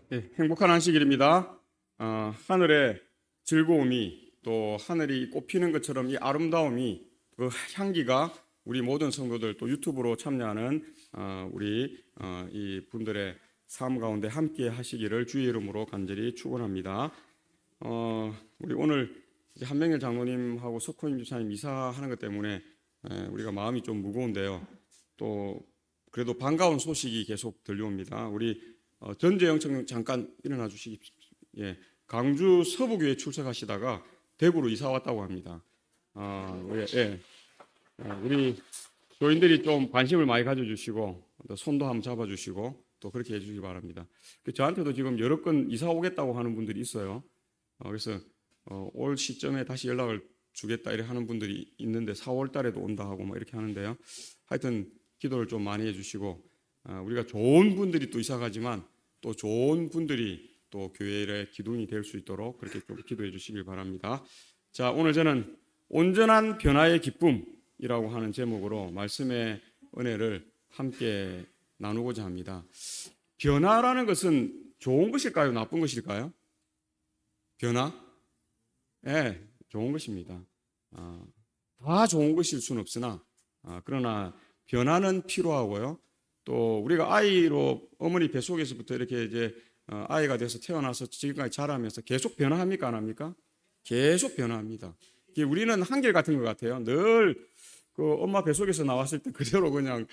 네, 행복한 안식일입니다. 하늘의 즐거움이 또 하늘이 꽃피는 것처럼 이 아름다움이 그 향기가 우리 모든 성도들 또 유튜브로 참여하는 우리 이 분들의 삶 가운데 함께 하시기를 주의 이름으로 간절히 축원합니다. 우리 오늘 이제 한명일 장로님하고 석호임 주사님 이사하는 것 때문에 우리가 마음이 좀 무거운데요. 또 그래도 반가운 소식이 계속 들려옵니다. 우리 전재영 청년 잠깐 일어나 주시십시오. 예, 강주 서부교회 출석하시다가 대구로 이사 왔다고 합니다. 우리 교인들이 좀 관심을 많이 가져주시고 또 손도 한번 잡아주시고 또 그렇게 해주시기 바랍니다. 저한테도 지금 여러 건 이사 오겠다고 하는 분들이 있어요. 그래서 올 시점에 다시 연락을 주겠다 이렇게 하는 분들이 있는데 4월 달에도 온다 하고 뭐 이렇게 하는데요. 하여튼 기도를 좀 많이 해주시고 우리가 좋은 분들이 또 이사 가지만 또 좋은 분들이 또 교회의 기둥이 될 수 있도록 그렇게 좀 기도해 주시길 바랍니다. 자, 오늘 저는 온전한 변화의 기쁨이라고 하는 제목으로 말씀의 은혜를 함께 나누고자 합니다. 변화라는 것은 좋은 것일까요? 나쁜 것일까요? 변화? 네, 좋은 것입니다. 다 좋은 것일 수는 없으나 그러나 변화는 필요하고요. 또 우리가 아이로 어머니 뱃속에서부터 이렇게 이제 아이가 돼서 태어나서 지금까지 자라면서 계속 변화합니까? 안 합니까? 계속 변화합니다. 우리는 한결같은 것 같아요. 늘 그 엄마 뱃속에서 나왔을 때 그대로 그냥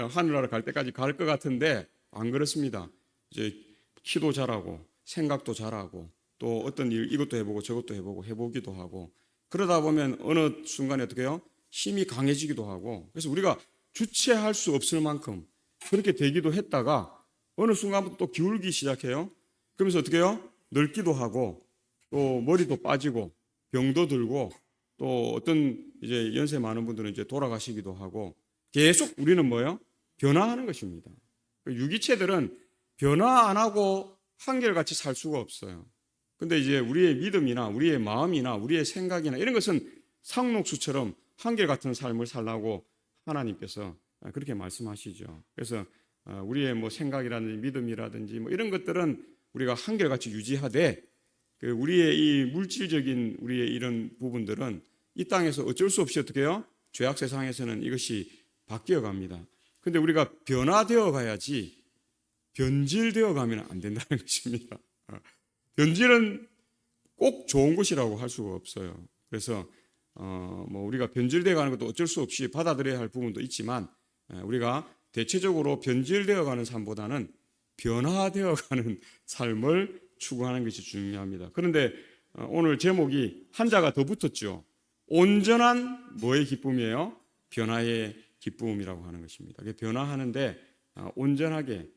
하늘나라 갈 때까지 갈 것 같은데 안 그렇습니다. 이제 키도 자라고 생각도 자라고 또 어떤 일 이것도 해보고 저것도 해보고 해보기도 하고 그러다 보면 어느 순간에 어떻게 해요? 힘이 강해지기도 하고 그래서 우리가 주체할 수 없을 만큼 그렇게 되기도 했다가 어느 순간부터 또 기울기 시작해요. 그러면서 어떻게 해요? 늙기도 하고 또 머리도 빠지고 병도 들고 또 어떤 이제 연세 많은 분들은 이제 돌아가시기도 하고 계속 우리는 뭐예요? 변화하는 것입니다. 유기체들은 변화 안 하고 한결같이 살 수가 없어요. 근데 이제 우리의 믿음이나 우리의 마음이나 우리의 생각이나 이런 것은 상록수처럼 한결같은 삶을 살라고 하나님께서 그렇게 말씀하시죠. 그래서 우리의 뭐 생각이라든지 믿음이라든지 뭐 이런 것들은 우리가 한결같이 유지하되 우리의 이 물질적인 우리의 이런 부분들은 이 땅에서 어쩔 수 없이 어떻게 해요? 죄악 세상에서는 이것이 바뀌어 갑니다. 근데 우리가 변화되어 가야지 변질되어 가면 안 된다는 것입니다. 변질은 꼭 좋은 것이라고 할 수가 없어요. 그래서 뭐 우리가 변질되어 가는 것도 어쩔 수 없이 받아들여야 할 부분도 있지만 우리가 대체적으로 변질되어 가는 삶보다는 변화되어 가는 삶을 추구하는 것이 중요합니다. 그런데 오늘 제목이 한자가 더 붙었죠. 온전한 뭐의 기쁨이에요? 변화의 기쁨이라고 하는 것입니다. 변화하는데 온전하게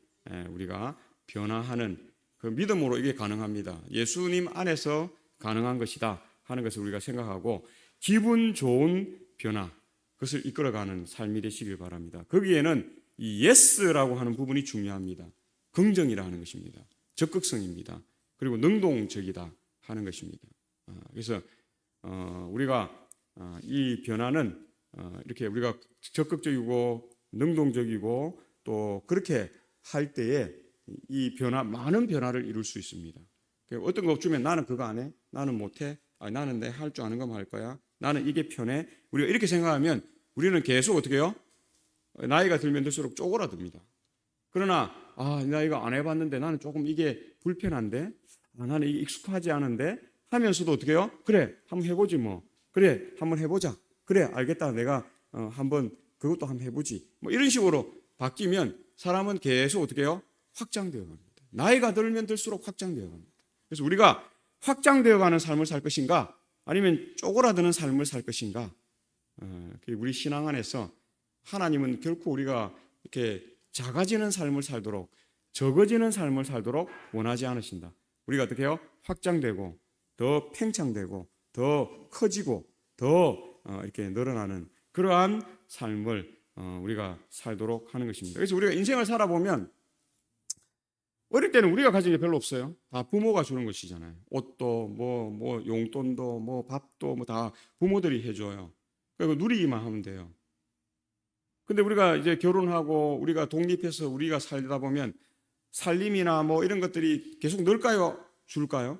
우리가 변화하는 그 믿음으로 이게 가능합니다. 예수님 안에서 가능한 것이다 하는 것을 우리가 생각하고 기분 좋은 변화 그것을 이끌어가는 삶이 되시길 바랍니다. 거기에는 이 예스라고 하는 부분이 중요합니다. 긍정이라 하는 것입니다. 적극성입니다. 그리고 능동적이다 하는 것입니다. 그래서 우리가 이 변화는 이렇게 우리가 적극적이고 능동적이고 또 그렇게 할 때에 이 변화 많은 변화를 이룰 수 있습니다. 어떤 거 주면 나는 그거 안 해, 나는 못해, 나는 내 할 줄 아는 것만 할 거야, 나는 이게 편해. 우리가 이렇게 생각하면 우리는 계속 어떻게 해요? 나이가 들면 들수록 쪼그라듭니다. 그러나 나 이거 안 해봤는데 나는 조금 이게 불편한데 나는 이게 익숙하지 않은데 하면서도 어떻게 해요? 그래 한번 해보지 뭐. 그래 한번 해보자. 그래 알겠다. 내가 한번 그것도 한번 해보지. 뭐 이런 식으로 바뀌면 사람은 계속 어떻게 해요? 확장되어 갑니다. 나이가 들면 들수록 확장되어 갑니다. 그래서 우리가 확장되어 가는 삶을 살 것인가 아니면 쪼그라드는 삶을 살 것인가 우리 신앙 안에서 하나님은 결코 우리가 이렇게 작아지는 삶을 살도록 적어지는 삶을 살도록 원하지 않으신다. 우리가 어떻게 해요? 확장되고 더 팽창되고 더 커지고 더 이렇게 늘어나는 그러한 삶을 우리가 살도록 하는 것입니다. 그래서 우리가 인생을 살아보면 어릴 때는 우리가 가진 게 별로 없어요. 다 부모가 주는 것이잖아요. 옷도 뭐 용돈도 뭐 밥도 뭐 다 부모들이 해줘요. 그리고 누리기만 하면 돼요. 근데 우리가 이제 결혼하고 우리가 독립해서 우리가 살다 보면 살림이나 뭐 이런 것들이 계속 늘까요? 줄까요?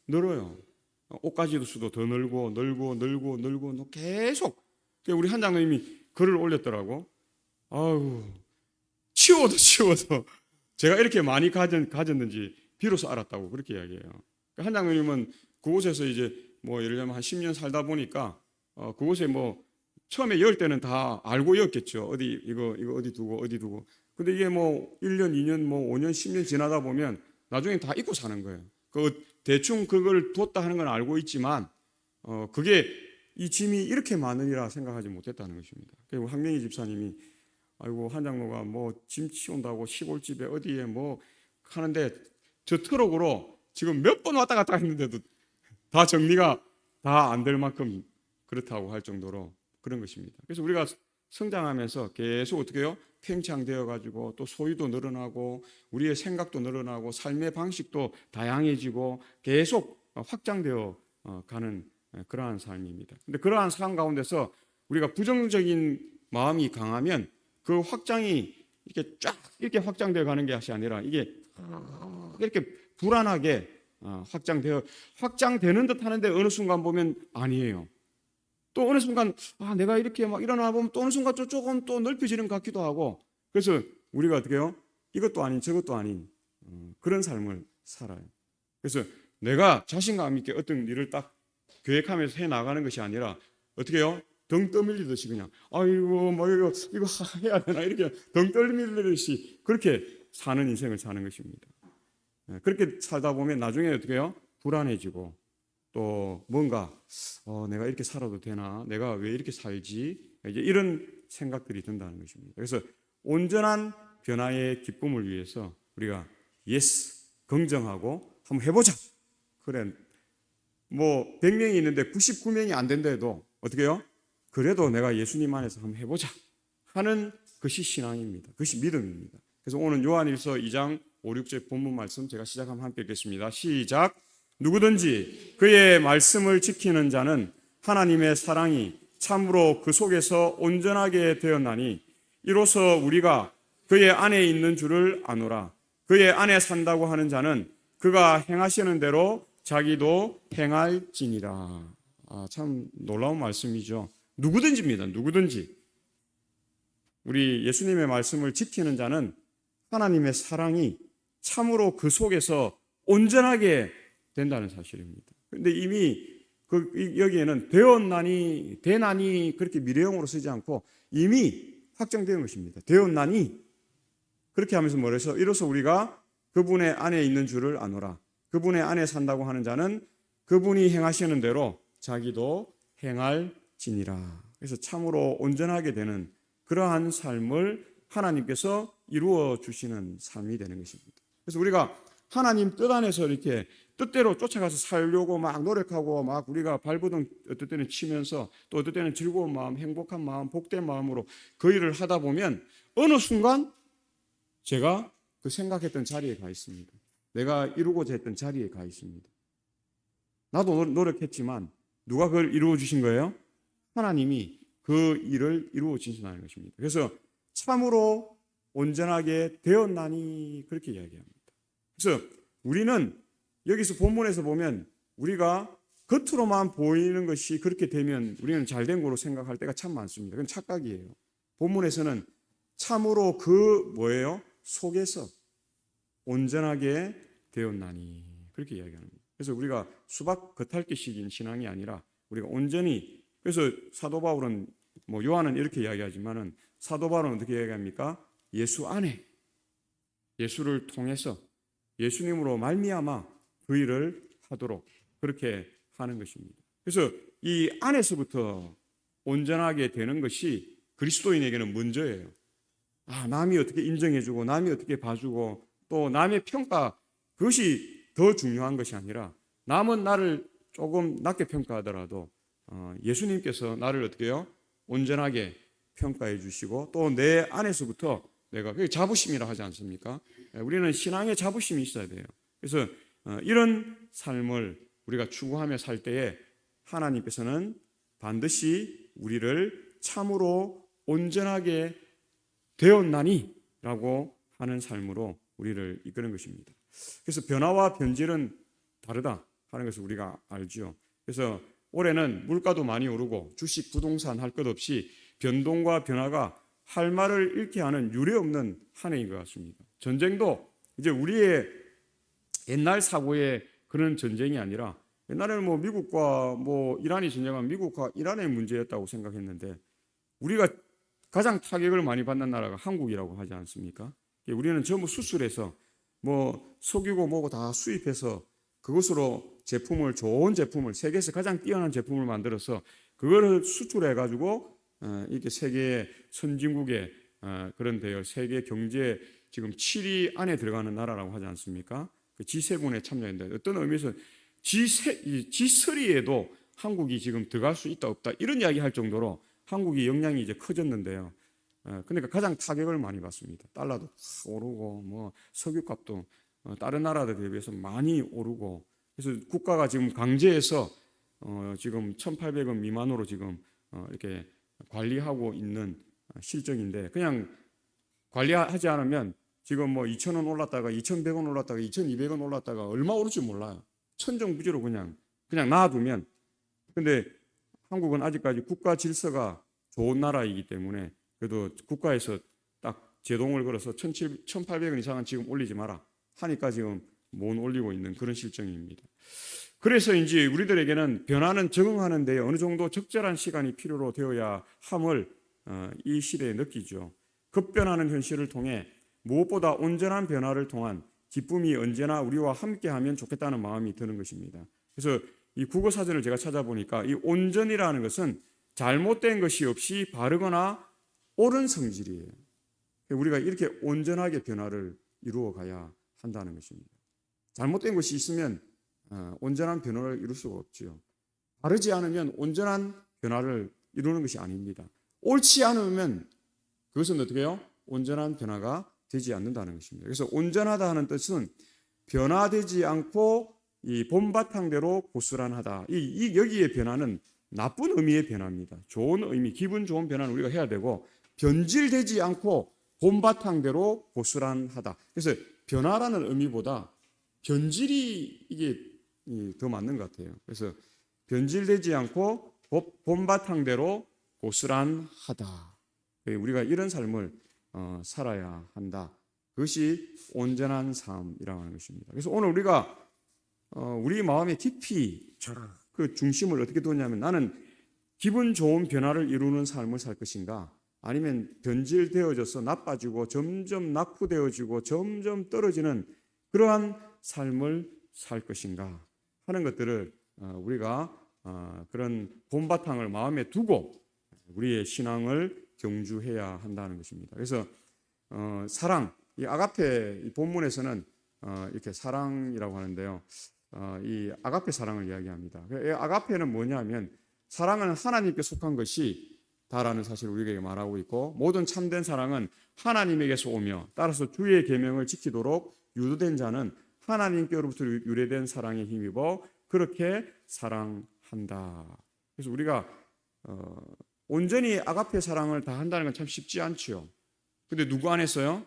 늘어요. 옷가지도 수도 더 늘고 계속. 우리 한 장로님이 글을 올렸더라고. 아우, 치워도 제가 이렇게 많이 가졌는지 비로소 알았다고 그렇게 이야기해요. 한 장로님은 그곳에서 이제 뭐 예를 들면 한 10년 살다 보니까 그곳에 뭐 처음에 열 때는 다 알고 였겠죠. 어디 이거 어디 두고. 근데 이게 뭐 1년, 2년, 뭐 5년, 10년 지나다 보면 나중에 다 잊고 사는 거예요. 그 대충 그걸 뒀다 하는 건 알고 있지만 그게 이 짐이 이렇게 많으리라 생각하지 못했다는 것입니다. 그리고 황명희 집사님이 아이고 한 장로가 뭐 짐 치운다고 시골집에 어디에 뭐 하는데 저 트럭으로 지금 몇 번 왔다 갔다 했는데도 다 정리가 다 안 될 만큼 그렇다고 할 정도로 그런 것입니다. 그래서 우리가 성장하면서 계속 어떻게 해요? 팽창되어 가지고 또 소유도 늘어나고 우리의 생각도 늘어나고 삶의 방식도 다양해지고 계속 확장되어 가는 그러한 삶입니다. 근데 그러한 삶 가운데서 우리가 부정적인 마음이 강하면 그 확장이 이렇게 쫙 이렇게 확장되어 가는 것이 아니라 이게 이렇게 불안하게 확장되는 듯 하는데 어느 순간 보면 아니에요. 또 어느 순간 내가 이렇게 막 일어나 보면 또 어느 순간 또 조금 또 넓혀지는 것 같기도 하고 그래서 우리가 어떻게 해요? 이것도 아닌 저것도 아닌 그런 삶을 살아요. 그래서 내가 자신감 있게 어떤 일을 딱 계획하면서 해 나가는 것이 아니라 어떻게 해요? 등 떠밀리듯이 그냥 아이고 뭐 이거 해야 되나 이렇게 등 떠밀리듯이 그렇게 사는 인생을 사는 것입니다. 그렇게 살다 보면 나중에 어떻게 해요? 불안해지고 또 뭔가 내가 이렇게 살아도 되나? 내가 왜 이렇게 살지? 이제 이런 생각들이 든다는 것입니다. 그래서 온전한 변화의 기쁨을 위해서 우리가 예스 긍정하고 한번 해보자. 그래 뭐 100명이 있는데 99명이 안 된다해도 어떻게 해요? 그래도 내가 예수님 안에서 한번 해보자 하는 것이 신앙입니다. 그것이 믿음입니다. 그래서 오늘 요한일서 2장 5, 6절 본문 말씀 제가 시작하면 함께 읽겠습니다. 시작. 누구든지 그의 말씀을 지키는 자는 하나님의 사랑이 참으로 그 속에서 온전하게 되었나니 이로써 우리가 그의 안에 있는 줄을 아노라. 그의 안에 산다고 하는 자는 그가 행하시는 대로 자기도 행할지니라. 참 놀라운 말씀이죠. 누구든지입니다. 누구든지. 우리 예수님의 말씀을 지키는 자는 하나님의 사랑이 참으로 그 속에서 온전하게 된다는 사실입니다. 그런데 이미 여기에는 되었나니 그렇게 미래형으로 쓰지 않고 이미 확정된 것입니다. 되었나니 그렇게 하면서 뭐래서 이로써 우리가 그분의 안에 있는 줄을 아노라. 그분의 안에 산다고 하는 자는 그분이 행하시는 대로 자기도 행할지니라. 그래서 참으로 온전하게 되는 그러한 삶을 하나님께서 이루어 주시는 삶이 되는 것입니다. 그래서 우리가 하나님 뜻 안에서 이렇게 뜻대로 쫓아가서 살려고 막 노력하고 막 우리가 발버둥 어떨 때는 치면서 또 어떨 때는 즐거운 마음, 행복한 마음, 복된 마음으로 그 일을 하다 보면 어느 순간 제가 그 생각했던 자리에 가 있습니다. 내가 이루고자 했던 자리에 가 있습니다. 나도 노력했지만 누가 그걸 이루어 주신 거예요? 하나님이 그 일을 이루어 주신다는 것입니다. 그래서 참으로 온전하게 되었나니 그렇게 이야기합니다. 그래서 우리는 여기서 본문에서 보면 우리가 겉으로만 보이는 것이 그렇게 되면 우리는 잘된 거로 생각할 때가 참 많습니다. 그건 착각이에요. 본문에서는 참으로 그 뭐예요? 속에서 온전하게 되었나니 그렇게 이야기합니다. 그래서 우리가 수박 겉핥기식인 신앙이 아니라 우리가 온전히 그래서 사도 바울은 뭐 요한은 이렇게 이야기하지만은 사도 바울은 어떻게 이야기합니까? 예수 안에 예수를 통해서 예수님으로 말미암아 그 일을 하도록 그렇게 하는 것입니다. 그래서 이 안에서부터 온전하게 되는 것이 그리스도인에게는 먼저예요. 남이 어떻게 인정해주고 남이 어떻게 봐주고 또 남의 평가 그것이 더 중요한 것이 아니라 남은 나를 조금 낮게 평가하더라도 예수님께서 나를 어떻게 해요? 온전하게 평가해 주시고 또 내 안에서부터 내가 그게 자부심이라 하지 않습니까? 우리는 신앙의 자부심이 있어야 돼요. 그래서 이런 삶을 우리가 추구하며 살 때에 하나님께서는 반드시 우리를 참으로 온전하게 되었나니 라고 하는 삶으로 우리를 이끄는 것입니다. 그래서 변화와 변질은 다르다 하는 것을 우리가 알죠. 그래서 올해는 물가도 많이 오르고 주식, 부동산 할 것 없이 변동과 변화가 할 말을 잃게 하는 유례없는 한 해인 것 같습니다. 전쟁도 이제 우리의 옛날 사고의 그런 전쟁이 아니라, 옛날에는 뭐 미국과 뭐 이란이 전쟁하면 미국과 이란의 문제였다고 생각했는데, 우리가 가장 타격을 많이 받는 나라가 한국이라고 하지 않습니까? 우리는 전부 수출해서 뭐 석유고 뭐고 다 수입해서 그것으로 제품을, 좋은 제품을, 세계에서 가장 뛰어난 제품을 만들어서 그거를 수출해 가지고 이렇게 세계 선진국의 그런 대열, 세계 경제 지금 7위 안에 들어가는 나라라고 하지 않습니까? 그 G7에 참여했는데, 어떤 의미에서 G3에도 한국이 지금 들어갈 수 있다 없다 이런 이야기 할 정도로 한국이 영향이 이제 커졌는데요. 그러니까 가장 타격을 많이 받습니다. 달러도 확 오르고 뭐 석유값도 다른 나라들 대비해서 많이 오르고, 그래서 국가가 지금 강제해서 지금 1,800원 미만으로 지금 이렇게 관리하고 있는 실정인데, 그냥 관리하지 않으면 지금 뭐 2,000원 올랐다가 2,100원 올랐다가 2,200원 올랐다가 얼마 오를지 몰라요. 천정부지로 그냥 놔두면. 근데 한국은 아직까지 국가 질서가 좋은 나라이기 때문에 그래도 국가에서 딱 제동을 걸어서 1,800원 이상은 지금 올리지 마라 하니까 지금 못 올리고 있는 그런 실정입니다. 그래서 이제 우리들에게는 변화는 적응하는 데 어느 정도 적절한 시간이 필요로 되어야 함을 이 시대에 느끼죠. 급변하는 현실을 통해 무엇보다 온전한 변화를 통한 기쁨이 언제나 우리와 함께하면 좋겠다는 마음이 드는 것입니다. 그래서 이 국어 사전을 제가 찾아보니까 이 온전이라는 것은 잘못된 것이 없이 바르거나 옳은 성질이에요. 우리가 이렇게 온전하게 변화를 이루어 가야 한다는 것입니다. 잘못된 것이 있으면 온전한 변화를 이룰 수가 없죠. 바르지 않으면 온전한 변화를 이루는 것이 아닙니다. 옳지 않으면 그것은 어떻게 해요? 온전한 변화가 되지 않는다는 것입니다. 그래서 온전하다 하는 뜻은 변화되지 않고 이 본바탕대로 고스란하다. 여기에 변화는 나쁜 의미의 변화입니다. 좋은 의미, 기분 좋은 변화는 우리가 해야 되고, 변질되지 않고 본바탕대로 고스란하다. 그래서 변화라는 의미보다 변질이 이게 더 맞는 것 같아요. 그래서 변질되지 않고 본바탕대로 고스란하다. 우리가 이런 삶을 살아야 한다. 그것이 온전한 삶이라고 하는 것입니다. 그래서 오늘 우리가 우리 마음의 깊이 그 중심을 어떻게 두냐면, 나는 기분 좋은 변화를 이루는 삶을 살 것인가, 아니면 변질되어져서 나빠지고 점점 낙후되어지고 점점 떨어지는 그러한 삶을 살 것인가 하는 것들을 우리가 그런 본바탕을 마음에 두고 우리의 신앙을 경주해야 한다는 것입니다. 그래서 사랑, 이 아가페 이 본문에서는 이렇게 사랑이라고 하는데요. 이 아가페 사랑을 이야기합니다. 이 아가페는 뭐냐면, 사랑은 하나님께 속한 것이 다라는 사실을 우리에게 말하고 있고, 모든 참된 사랑은 하나님에게서 오며 따라서 주의 계명을 지키도록 유도된 자는 하나님께로부터 유래된 사랑에 힘입어 그렇게 사랑한다. 그래서 우리가 온전히 아가페 사랑을 다 한다는 건 참 쉽지 않지요. 근데 누구 안에서요?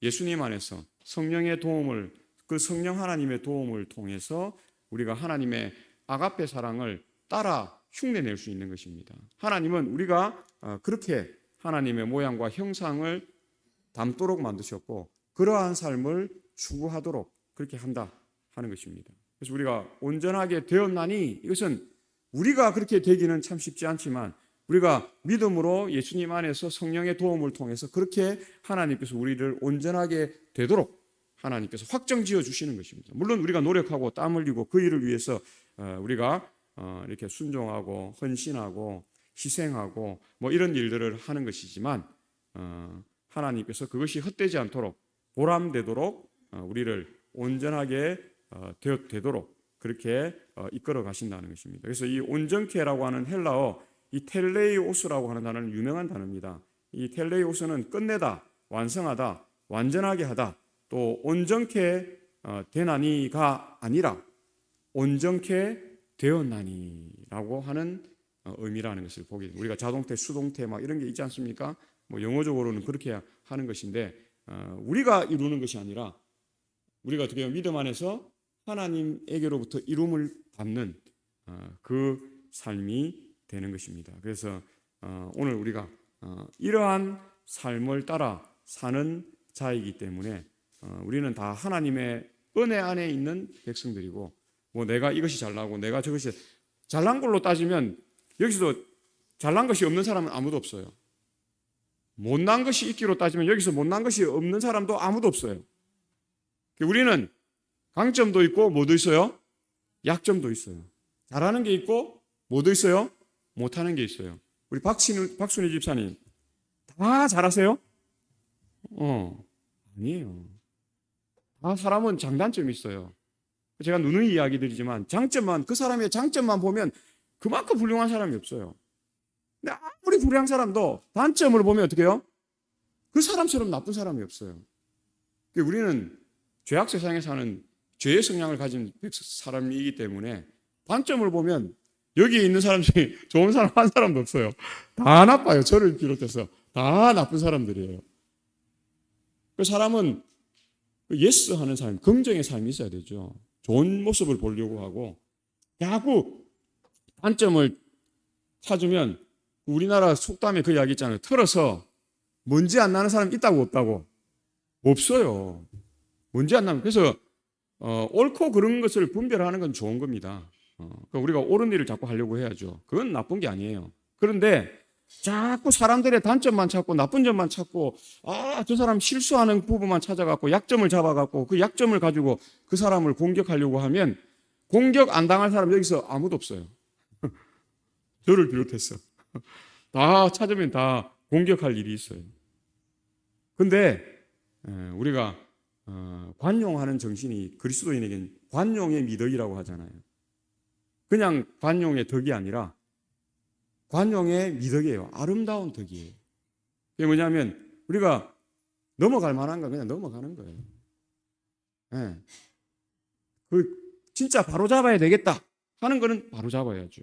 예수님 안에서 성령의 도움을, 그 성령 하나님의 도움을 통해서 우리가 하나님의 아가페 사랑을 따라 흉내낼 수 있는 것입니다. 하나님은 우리가 그렇게 하나님의 모양과 형상을 닮도록 만드셨고, 그러한 삶을 추구하도록 그렇게 한다 하는 것입니다. 그래서 우리가 온전하게 되었나니, 이것은 우리가 그렇게 되기는 참 쉽지 않지만 우리가 믿음으로 예수님 안에서 성령의 도움을 통해서 그렇게 하나님께서 우리를 온전하게 되도록 하나님께서 확정지어 주시는 것입니다. 물론 우리가 노력하고 땀 흘리고 그 일을 위해서 우리가 이렇게 순종하고 헌신하고 희생하고 뭐 이런 일들을 하는 것이지만, 하나님께서 그것이 헛되지 않도록 보람되도록 우리를 온전하게 되도록 그렇게 이끌어 가신다는 것입니다. 그래서 이 온전케라고 하는 헬라어, 이 텔레이오스라고 하는 단어는 유명한 단어입니다. 이 텔레이오스는 끝내다, 완성하다, 완전하게 하다, 또 온전케 되나니가 아니라 온전케 되었나니라고 하는 의미라는 것을 보게 됩니다. 우리가 자동태, 수동태 막 이런 게 있지 않습니까? 뭐 영어적으로는 그렇게 하는 것인데, 우리가 이루는 것이 아니라 우리가 어떻게 보면 믿음 안에서 하나님에게로부터 이룸을 받는 그 삶이 되는 것입니다. 그래서 오늘 우리가 이러한 삶을 따라 사는 자이기 때문에 우리는 다 하나님의 은혜 안에 있는 백성들이고, 뭐 내가 이것이 잘나고 내가 저것이 잘난 걸로 따지면 여기서 잘난 것이 없는 사람은 아무도 없어요. 못난 것이 있기로 따지면 여기서 못난 것이 없는 사람도 아무도 없어요. 우리는 강점도 있고 뭐도 있어요? 약점도 있어요. 잘하는 게 있고 뭐도 있어요? 못하는 게 있어요. 우리 박순희 집사님 다 잘하세요? 아니에요. 다 사람은 장단점이 있어요. 제가 누누이 이야기 드리지만 그 사람의 장점만 보면 그만큼 훌륭한 사람이 없어요. 근데 아무리 훌륭한 사람도 단점을 보면 어떻게 해요? 그 사람처럼 나쁜 사람이 없어요. 우리는 죄악 세상에 사는 죄의 성향을 가진 사람이기 때문에 단점을 보면 여기에 있는 사람 중에 좋은 사람 한 사람도 없어요. 다 나빠요. 저를 비롯해서 다 나쁜 사람들이에요. 그 사람은 예스 하는 삶, 긍정의 삶이 있어야 되죠. 좋은 모습을 보려고 하고 자꾸 단점을 찾으면 우리나라 속담에 그 이야기 있잖아요. 털어서 먼지 안 나는 사람 있다고 없다고? 없어요. 먼지 안 나면. 그래서 옳고 그른 것을 분별하는 건 좋은 겁니다. 그러니까 우리가 옳은 일을 자꾸 하려고 해야죠. 그건 나쁜 게 아니에요. 그런데 자꾸 사람들의 단점만 찾고 나쁜 점만 찾고 저 사람 실수하는 부분만 찾아갖고 약점을 잡아갖고 그 약점을 가지고 그 사람을 공격하려고 하면 공격 안 당할 사람 여기서 아무도 없어요. 저를 비롯해서 다 찾으면 다 공격할 일이 있어요. 근데 우리가 관용하는 정신이 그리스도인에게는 관용의 미덕이라고 하잖아요. 그냥 관용의 덕이 아니라 관용의 미덕이에요. 아름다운 덕이에요. 그게 뭐냐면 우리가 넘어갈 만한 건 그냥 넘어가는 거예요. 네. 진짜 바로 잡아야 되겠다 하는 거는 바로 잡아야죠.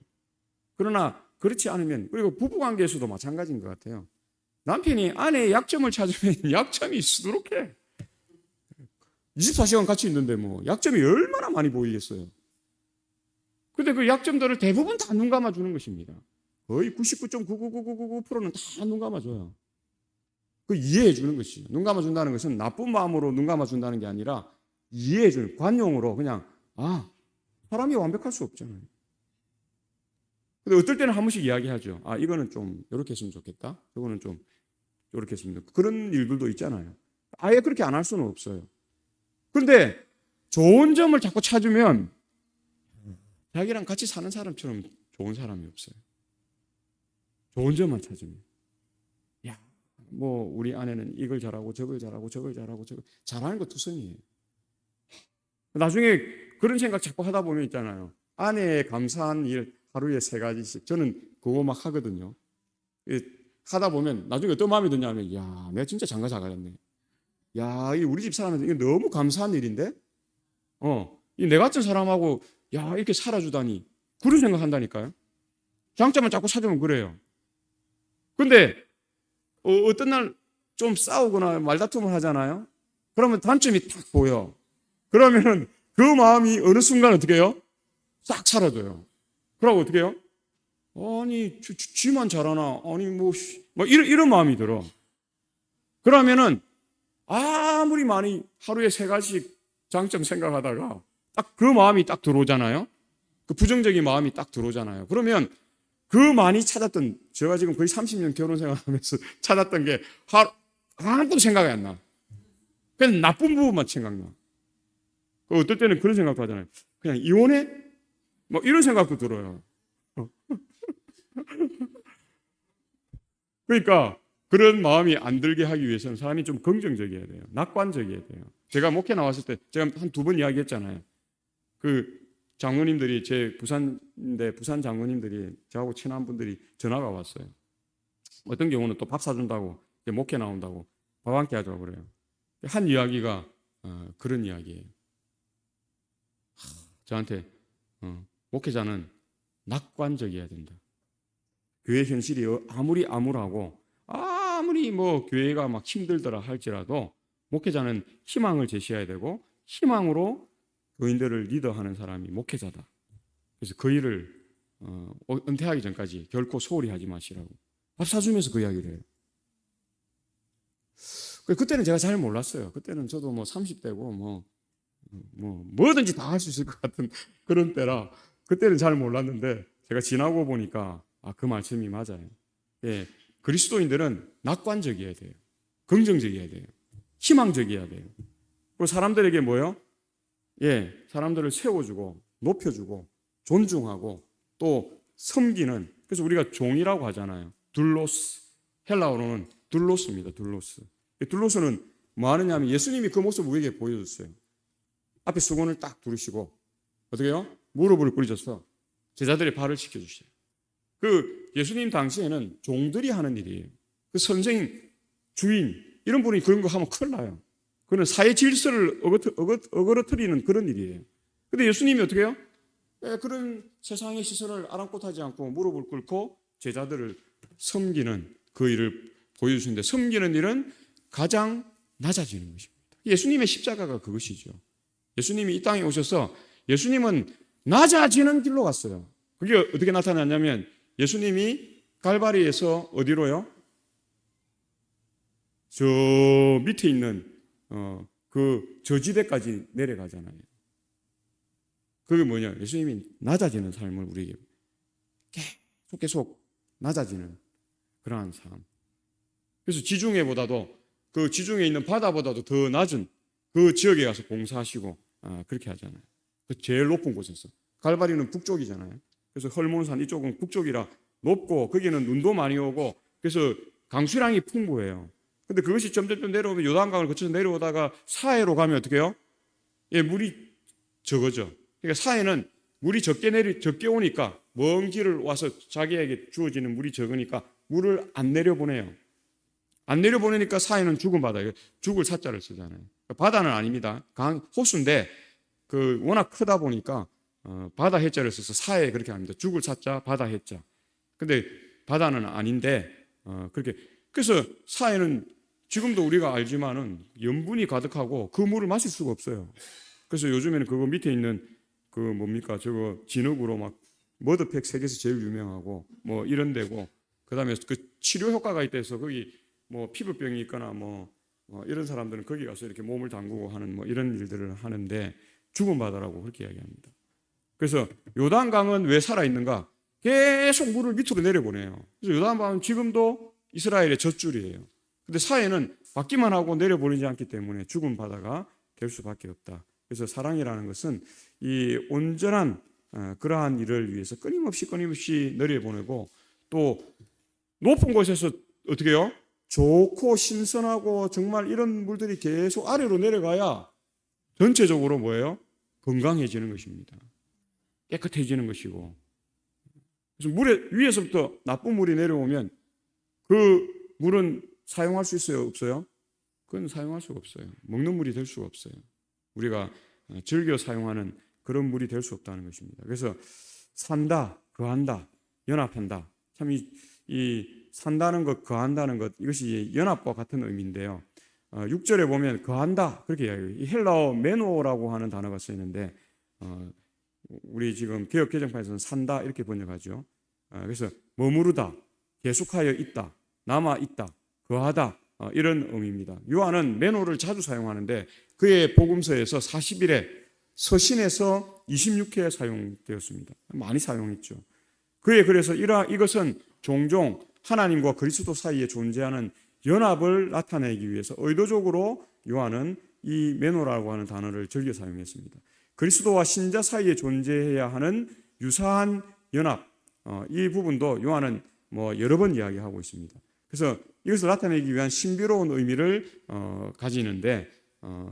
그러나 그렇지 않으면, 그리고 부부관계에서도 마찬가지인 것 같아요. 남편이 아내의 약점을 찾으면 약점이 수두룩해. 24시간 같이 있는데 뭐 약점이 얼마나 많이 보이겠어요. 근데 그 약점들을 대부분 다 눈 감아주는 것입니다. 거의 99.99999%는 다 눈 감아줘요. 그 이해해 주는 것이죠. 눈 감아준다는 것은 나쁜 마음으로 눈 감아준다는 게 아니라 이해해 주는, 관용으로 그냥 사람이 완벽할 수 없잖아요. 근데 어떨 때는 한 번씩 이야기하죠. 이거는 좀 이렇게 했으면 좋겠다. 저거는 좀 이렇게 했으면 좋겠다. 그런 일들도 있잖아요. 아예 그렇게 안 할 수는 없어요. 그런데 좋은 점을 자꾸 찾으면 자기랑 같이 사는 사람처럼 좋은 사람이 없어요. 좋은 점만 찾으면. 뭐 우리 아내는 이걸 잘하고 저걸 잘하고 저걸 잘하고 저걸 잘하는 거 투성이에요. 나중에 그런 생각 자꾸 하다 보면 있잖아요. 아내의 감사한 일 하루에 3가지씩. 저는 그거 막 하거든요. 하다 보면 나중에 어떤 마음이 드냐면 내가 진짜 장가 잘 가졌네. 이 우리 집 사람한테 이거 너무 감사한 일인데? 이 내 같은 사람하고 이렇게 살아주다니. 그런 생각한다니까요. 장점을 자꾸 찾으면 그래요. 근데 어떤 날 좀 싸우거나 말다툼을 하잖아요. 그러면 단점이 딱 보여. 그러면은 그 마음이 어느 순간 어떻게 해요? 싹 사라져요. 그러고 어떻게 해요? 아니 지만 잘하나? 아니 뭐 이런 마음이 들어. 그러면은 아무리 많이 하루에 3가지씩 장점 생각하다가 딱 그 마음이 딱 들어오잖아요. 그 부정적인 마음이 딱 들어오잖아요. 그러면 그 많이 찾았던, 제가 지금 거의 30년 결혼 생활하면서 찾았던 게 아무것도 생각이 안 나. 그냥 나쁜 부분만 생각나. 어떨 때는 그런 생각도 하잖아요. 그냥 이혼해? 뭐 이런 생각도 들어요. 그러니까 그런 마음이 안 들게 하기 위해서는 사람이 좀 긍정적이어야 돼요. 낙관적이어야 돼요. 제가 목회 나왔을 때 제가 한 2번 이야기했잖아요. 그 장로님들이, 제 부산 장로님들이 저하고 친한 분들이 전화가 왔어요. 어떤 경우는 또 밥 사준다고, 목회 나온다고 밥 함께 하자고 그래요. 한 이야기가 그런 이야기예요. 저한테 목회자는 낙관적이어야 된다. 교회 현실이 아무리 암울하고 아무리 뭐 교회가 막 힘들더라 할지라도 목회자는 희망을 제시해야 되고 희망으로 교인들을 리더하는 사람이 목회자다. 그래서 그 일을 은퇴하기 전까지 결코 소홀히 하지 마시라고 밥 사주면서 그 이야기를 해요. 그때는 제가 잘 몰랐어요. 그때는 저도 뭐 30대고 뭐든지 다 할 수 있을 것 같은 그런 때라 그때는 잘 몰랐는데 제가 지나고 보니까 그 말씀이 맞아요. 예, 그리스도인들은 낙관적이어야 돼요. 긍정적이어야 돼요. 희망적이어야 돼요. 그리고 사람들에게 뭐요? 예, 사람들을 세워주고 높여주고 존중하고 또 섬기는, 그래서 우리가 종이라고 하잖아요. 둘로스, 헬라어로는 둘로스입니다. 둘로스. 둘로스는 뭐 하느냐 면 예수님이 그 모습을 우리에게 보여줬어요. 앞에 수건을 딱 두르시고 어떻게 해요? 무릎을 꿇으셔서 제자들의 발을 씻겨주셔요. 그 예수님 당시에는 종들이 하는 일이에요. 그 선생, 주인 이런 분이 그런 거 하면 큰일 나요. 그는 사회 질서를 어그러뜨리는 그런 일이에요. 근데 예수님이 어떻게 해요? 그런 세상의 시선을 아랑곳하지 않고 무릎을 꿇고 제자들을 섬기는 그 일을 보여주시는데, 섬기는 일은 가장 낮아지는 것입니다. 예수님의 십자가가 그것이죠. 예수님이 이 땅에 오셔서 예수님은 낮아지는 길로 갔어요. 그게 어떻게 나타났냐면 예수님이 갈바리에서 어디로요? 저 밑에 있는 그 저지대까지 내려가잖아요. 그게 뭐냐? 예수님이 낮아지는 삶을 우리에게 계속 낮아지는 그러한 삶. 그래서 지중해보다도, 그 지중해 있는 바다보다도 더 낮은 그 지역에 가서 봉사하시고 그렇게 하잖아요. 그 제일 높은 곳에서. 갈바리는 북쪽이잖아요. 그래서 헐몬산 이쪽은 북쪽이라 높고 거기는 눈도 많이 오고 그래서 강수량이 풍부해요. 근데 그것이 점점 내려오면 요단강을 거쳐서 내려오다가 사해로 가면 어떻게 해요? 예, 물이 적어져. 그러니까 사해는 물이 적게 오니까 먼 길을 와서 자기에게 주어지는 물이 적으니까 물을 안 내려보내요. 안 내려보내니까 사해는 죽은 바다예요. 죽을 사자를 쓰잖아요. 바다는 아닙니다. 호수인데 그 워낙 크다 보니까 바다 해자를 써서 사해에 그렇게 합니다. 죽을 사자, 바다 해자. 근데 바다는 아닌데 그렇게, 그래서 사해는 지금도 우리가 알지만은 염분이 가득하고 그 물을 마실 수가 없어요. 그래서 요즘에는 그거 밑에 있는 그 뭡니까 저거 진흙으로 막 머드팩 세계에서 제일 유명하고 뭐 이런 데고, 그다음에 그 치료 효과가 있다 해서 거기 뭐 피부병이 있거나 이런 사람들은 거기 가서 이렇게 몸을 담그고 하는 뭐 이런 일들을 하는데 죽은 바다라고 그렇게 이야기합니다. 그래서 요단강은 왜 살아 있는가? 계속 물을 밑으로 내려보내요. 그래서 요단강은 지금도 이스라엘의 젖줄이에요. 근데 사해는 받기만 하고 내려보내지 않기 때문에 죽은 바다가 될 수밖에 없다. 그래서 사랑이라는 것은 이 온전한 그러한 일을 위해서 끊임없이 내려보내고, 또 높은 곳에서 어떻게 해요? 좋고 신선하고 정말 이런 물들이 계속 아래로 내려가야 전체적으로 뭐예요? 건강해지는 것입니다. 깨끗해지는 것이고. 그래서 물에 위에서부터 나쁜 물이 내려오면 그 물은 사용할 수 있어요? 없어요? 그건 사용할 수가 없어요. 먹는 물이 될 수가 없어요. 우리가 즐겨 사용하는 그런 물이 될 수 없다는 것입니다. 그래서 산다, 거한다, 연합한다. 참 이 산다는 것, 거한다는 것, 이것이 연합과 같은 의미인데요. 6절에 보면 거한다 그렇게 이야기해요. 이 헬라어 메노라고 하는 단어가 쓰이는데 우리 지금 개역 개정판에서는 산다 이렇게 번역하죠. 그래서 머무르다, 계속하여 있다, 남아 있다, 거하다 이런 의미입니다. 요한은 메노를 자주 사용하는데 그의 복음서에서 40일에 서신에서 26회 사용되었습니다. 많이 사용했죠. 그의 그래서 이것은 종종 하나님과 그리스도 사이에 존재하는 연합을 나타내기 위해서 의도적으로 요한은 이 메노라고 하는 단어를 즐겨 사용했습니다. 그리스도와 신자 사이에 존재해야 하는 유사한 연합, 이 부분도 요한은 여러 번 이야기하고 있습니다. 그래서 이것을 나타내기 위한 신비로운 의미를 가지는데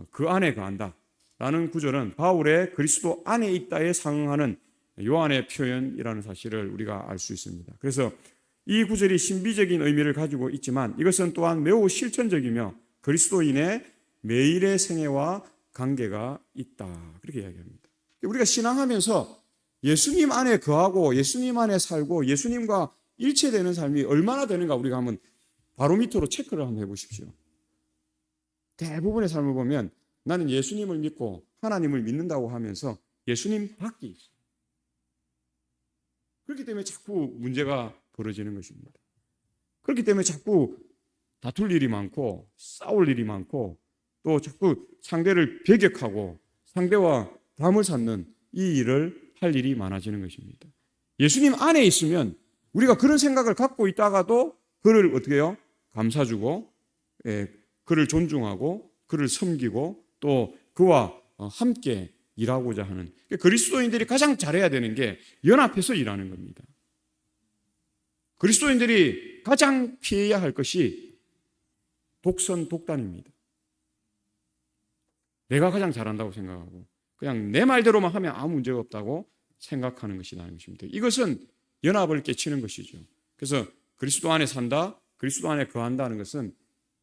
그 안에 거한다 라는 구절은 바울의 그리스도 안에 있다에 상응하는 요한의 표현이라는 사실을 우리가 알 수 있습니다. 그래서 이 구절이 신비적인 의미를 가지고 있지만 이것은 또한 매우 실천적이며 그리스도인의 매일의 생애와 관계가 있다 그렇게 이야기합니다. 우리가 신앙하면서 예수님 안에 거하고 예수님 안에 살고 예수님과 일체되는 삶이 얼마나 되는가 우리가 한번 바로미터로 체크를 한번 해보십시오. 대부분의 삶을 보면 나는 예수님을 믿고 하나님을 믿는다고 하면서 예수님 밖에 있어요. 그렇기 때문에 자꾸 문제가 벌어지는 것입니다. 그렇기 때문에 자꾸 다툴 일이 많고 싸울 일이 많고 또 자꾸 상대를 배격하고 상대와 담을 쌓는 이 일을 할 일이 많아지는 것입니다. 예수님 안에 있으면 우리가 그런 생각을 갖고 있다가도 그를 어떻게 해요? 감싸주고 그를 존중하고 그를 섬기고 또 그와 함께 일하고자 하는, 그리스도인들이 가장 잘해야 되는 게 연합해서 일하는 겁니다. 그리스도인들이 가장 피해야 할 것이 독선독단입니다. 내가 가장 잘한다고 생각하고 그냥 내 말대로만 하면 아무 문제가 없다고 생각하는 것이 나는 것입니다. 이것은 연합을 깨치는 것이죠. 그래서 그리스도 안에 산다, 그리스도 안에 거한다는 것은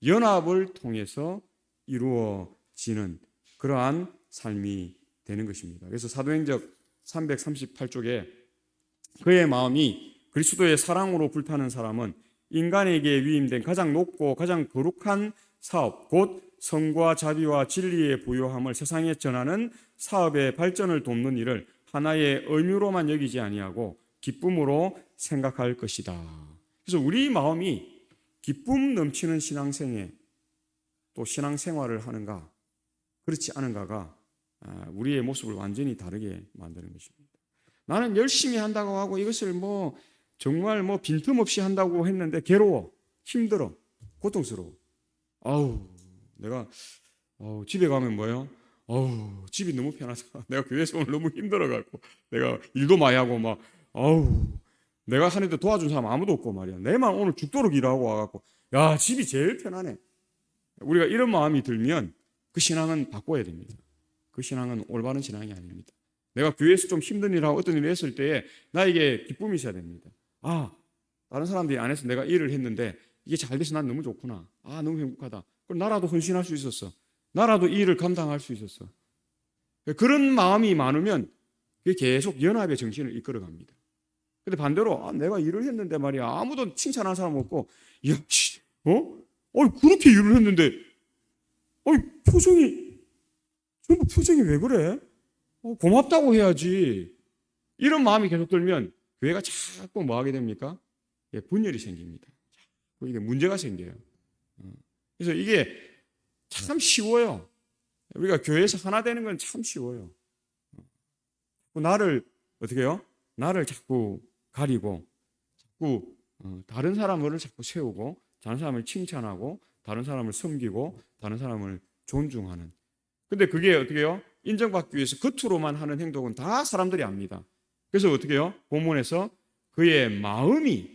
연합을 통해서 이루어지는 그러한 삶이 되는 것입니다. 그래서 사도행전 338쪽에 그의 마음이 그리스도의 사랑으로 불타는 사람은 인간에게 위임된 가장 높고 가장 거룩한 사업, 곧 성과 자비와 진리의 부요함을 세상에 전하는 사업의 발전을 돕는 일을 하나의 의무로만 여기지 아니하고 기쁨으로 생각할 것이다. 그래서 우리 마음이 기쁨 넘치는 신앙생애 또 신앙생활을 하는가 그렇지 않은가가 우리의 모습을 완전히 다르게 만드는 것입니다. 나는 열심히 한다고 하고 이것을 정말 빈틈없이 한다고 했는데 괴로워, 힘들어, 고통스러워. 내가 집에 가면 뭐예요? 집이 너무 편하다. 내가 교회에서 오늘 너무 힘들어갖고 내가 일도 많이 하고 내가 하는데 도와준 사람 아무도 없고 말이야. 내만 오늘 죽도록 일하고 와갖고 야, 집이 제일 편하네. 우리가 이런 마음이 들면 그 신앙은 바꿔야 됩니다. 그 신앙은 올바른 신앙이 아닙니다. 내가 교회에서 좀 힘든 일하고 어떤 일을 했을 때에 나에게 기쁨이 있어야 됩니다. 다른 사람들이 안 해서 내가 일을 했는데 이게 잘 돼서 난 너무 좋구나. 너무 행복하다. 그럼 나라도 헌신할 수 있었어. 나라도 이 일을 감당할 수 있었어. 그런 마음이 많으면 그게 계속 연합의 정신을 이끌어갑니다. 근데 반대로 내가 일을 했는데 말이야 아무도 칭찬하는 사람 없고 야, 그렇게 일을 했는데 표정이 왜 그래? 고맙다고 해야지. 이런 마음이 계속 들면 교회가 자꾸 뭐 하게 됩니까? 분열이 생깁니다. 이게 문제가 생겨요. 그래서 이게 참 쉬워요. 우리가 교회에서 하나 되는 건 참 쉬워요. 나를 어떻게 해요? 나를 자꾸 가리고 자꾸 다른 사람을 자꾸 세우고 다른 사람을 칭찬하고 다른 사람을 섬기고 다른 사람을 존중하는. 근데 그게 어떻게 해요? 인정받기 위해서 겉으로만 하는 행동은 다 사람들이 압니다. 그래서 어떻게 해요? 본문에서 그의 마음이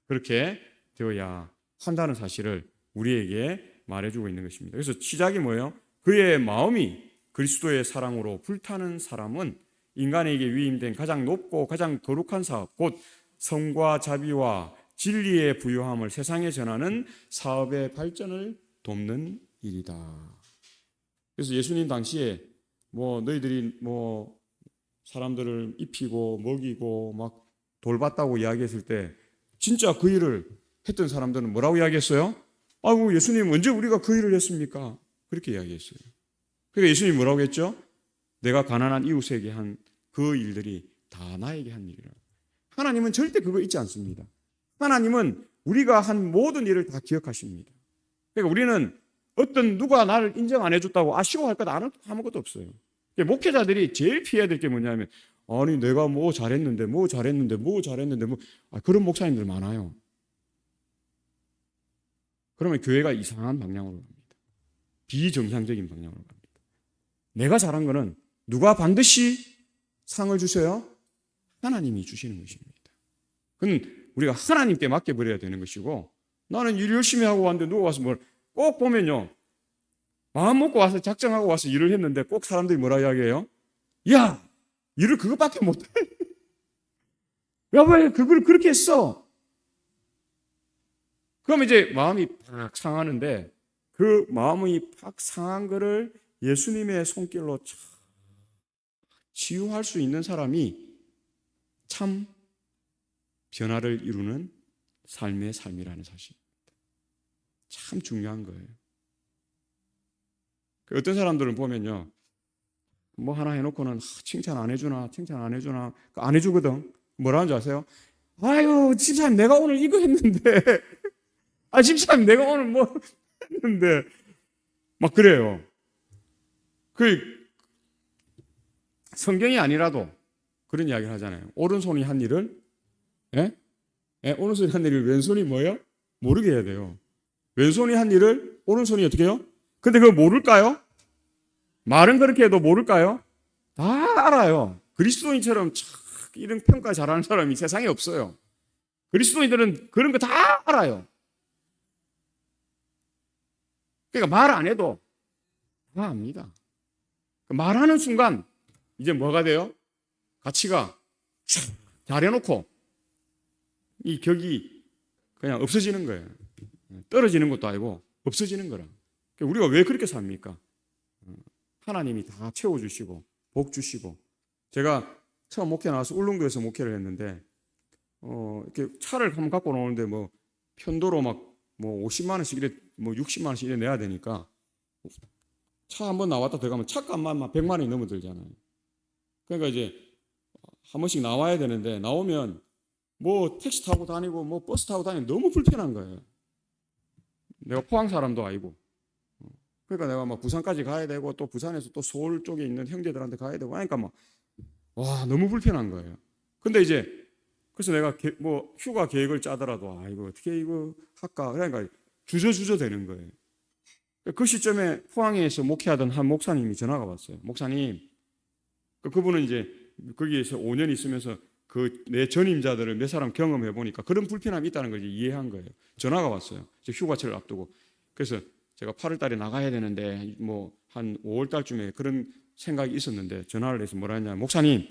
그렇게 되어야 한다는 사실을 우리에게 말해주고 있는 것입니다. 그래서 시작이 뭐예요? 그의 마음이 그리스도의 사랑으로 불타는 사람은 인간에게 위임된 가장 높고 가장 거룩한 사업, 곧 성과 자비와 진리의 부요함을 세상에 전하는 사업의 발전을 돕는 일이다. 그래서 예수님 당시에 너희들이 사람들을 입히고 먹이고 막 돌봤다고 이야기했을 때 진짜 그 일을 했던 사람들은 뭐라고 이야기했어요? 예수님 언제 우리가 그 일을 했습니까? 그렇게 이야기했어요. 그러니까 예수님이 뭐라고 했죠? 내가 가난한 이웃에게 한 그 일들이 다 나에게 한 일이라. 하나님은 절대 그거 잊지 않습니다. 하나님은 우리가 한 모든 일을 다 기억하십니다. 그러니까 우리는 누가 나를 인정 안 해줬다고 아쉬워할 것 아무것도 없어요. 목회자들이 제일 피해야 될 게 뭐냐면 내가 잘했는데 그런 목사님들 많아요. 그러면 교회가 이상한 방향으로 갑니다. 비정상적인 방향으로 갑니다. 내가 잘한 거는 누가 반드시 상을 주셔요? 하나님이 주시는 것입니다. 그건 우리가 하나님께 맡겨버려야 되는 것이고, 나는 일 열심히 하고 왔는데 누가 와서 꼭 보면요, 마음 먹고 와서 작정하고 와서 일을 했는데 꼭 사람들이 뭐라 이야기해요? 야, 일을 그것밖에 못해. 야, 왜 그걸 그렇게 했어? 그러면 이제 마음이 팍 상하는데 그 마음이 팍 상한 거를 예수님의 손길로 치유할 수 있는 사람이 참 변화를 이루는 삶의 삶이라는 사실입니다. 참 중요한 거예요. 어떤 사람들은 보면요, 뭐 하나 해놓고는 칭찬 안 해주나, 칭찬 안 해주나, 안 해주거든. 뭐라는 줄 아세요? 아유, 집사님, 내가 오늘 이거 했는데. 아, 집사님, 내가 오늘 뭐 했는데. 막 그래요. 그, 성경이 아니라도 그런 이야기를 하잖아요. 오른손이 한 일을, 예? 예? 오른손이 한 일을 왼손이 뭐예요? 모르게 해야 돼요. 왼손이 한 일을 오른손이 어떻게 해요? 근데 그거 모를까요? 말은 그렇게 해도 모를까요? 다 알아요. 그리스도인처럼 참 이런 평가 잘하는 사람이 세상에 없어요. 그리스도인들은 그런 거 다 알아요. 그러니까 말 안 해도 다 압니다. 말하는 순간 이제 뭐가 돼요? 가치가 잘해놓고 이 격이 그냥 없어지는 거예요. 떨어지는 것도 아니고 없어지는 거라. 그러니까 우리가 왜 그렇게 삽니까? 하나님이 다 채워주시고 복 주시고. 제가 처음 목회 나와서 울릉도에서 목회를 했는데 이렇게 차를 한번 갖고 나오는데 뭐 편도로 막 뭐 50만 원씩 이래 뭐 60만 원씩 이래 내야 되니까 차 한번 나왔다 들어가면 차값만 막 100만 원이 넘어 들잖아요. 그러니까 이제 한 번씩 나와야 되는데 나오면 뭐 택시 타고 다니고 뭐 버스 타고 다니면 너무 불편한 거예요. 내가 포항 사람도 아니고. 그러니까 내가 막 부산까지 가야 되고 또 부산에서 또 서울 쪽에 있는 형제들한테 가야 되고 하니까 막 와, 너무 불편한 거예요. 근데 이제 그래서 내가 뭐 휴가 계획을 짜더라도 이거 어떻게 이거 할까? 그러니까 주저주저 되는 거예요. 그 시점에 포항에서 목회하던 한 목사님이 전화가 왔어요. 목사님, 그분은 이제 거기에서 5년 있으면서 그 내 전임자들을 몇 사람 경험해 보니까 그런 불편함이 있다는 걸 이해한 거예요. 전화가 왔어요. 휴가철을 앞두고. 그래서 제가 8월 달에 나가야 되는데 뭐 한 5월 달쯤에 그런 생각이 있었는데 전화를 해서 뭐라 했냐. 목사님,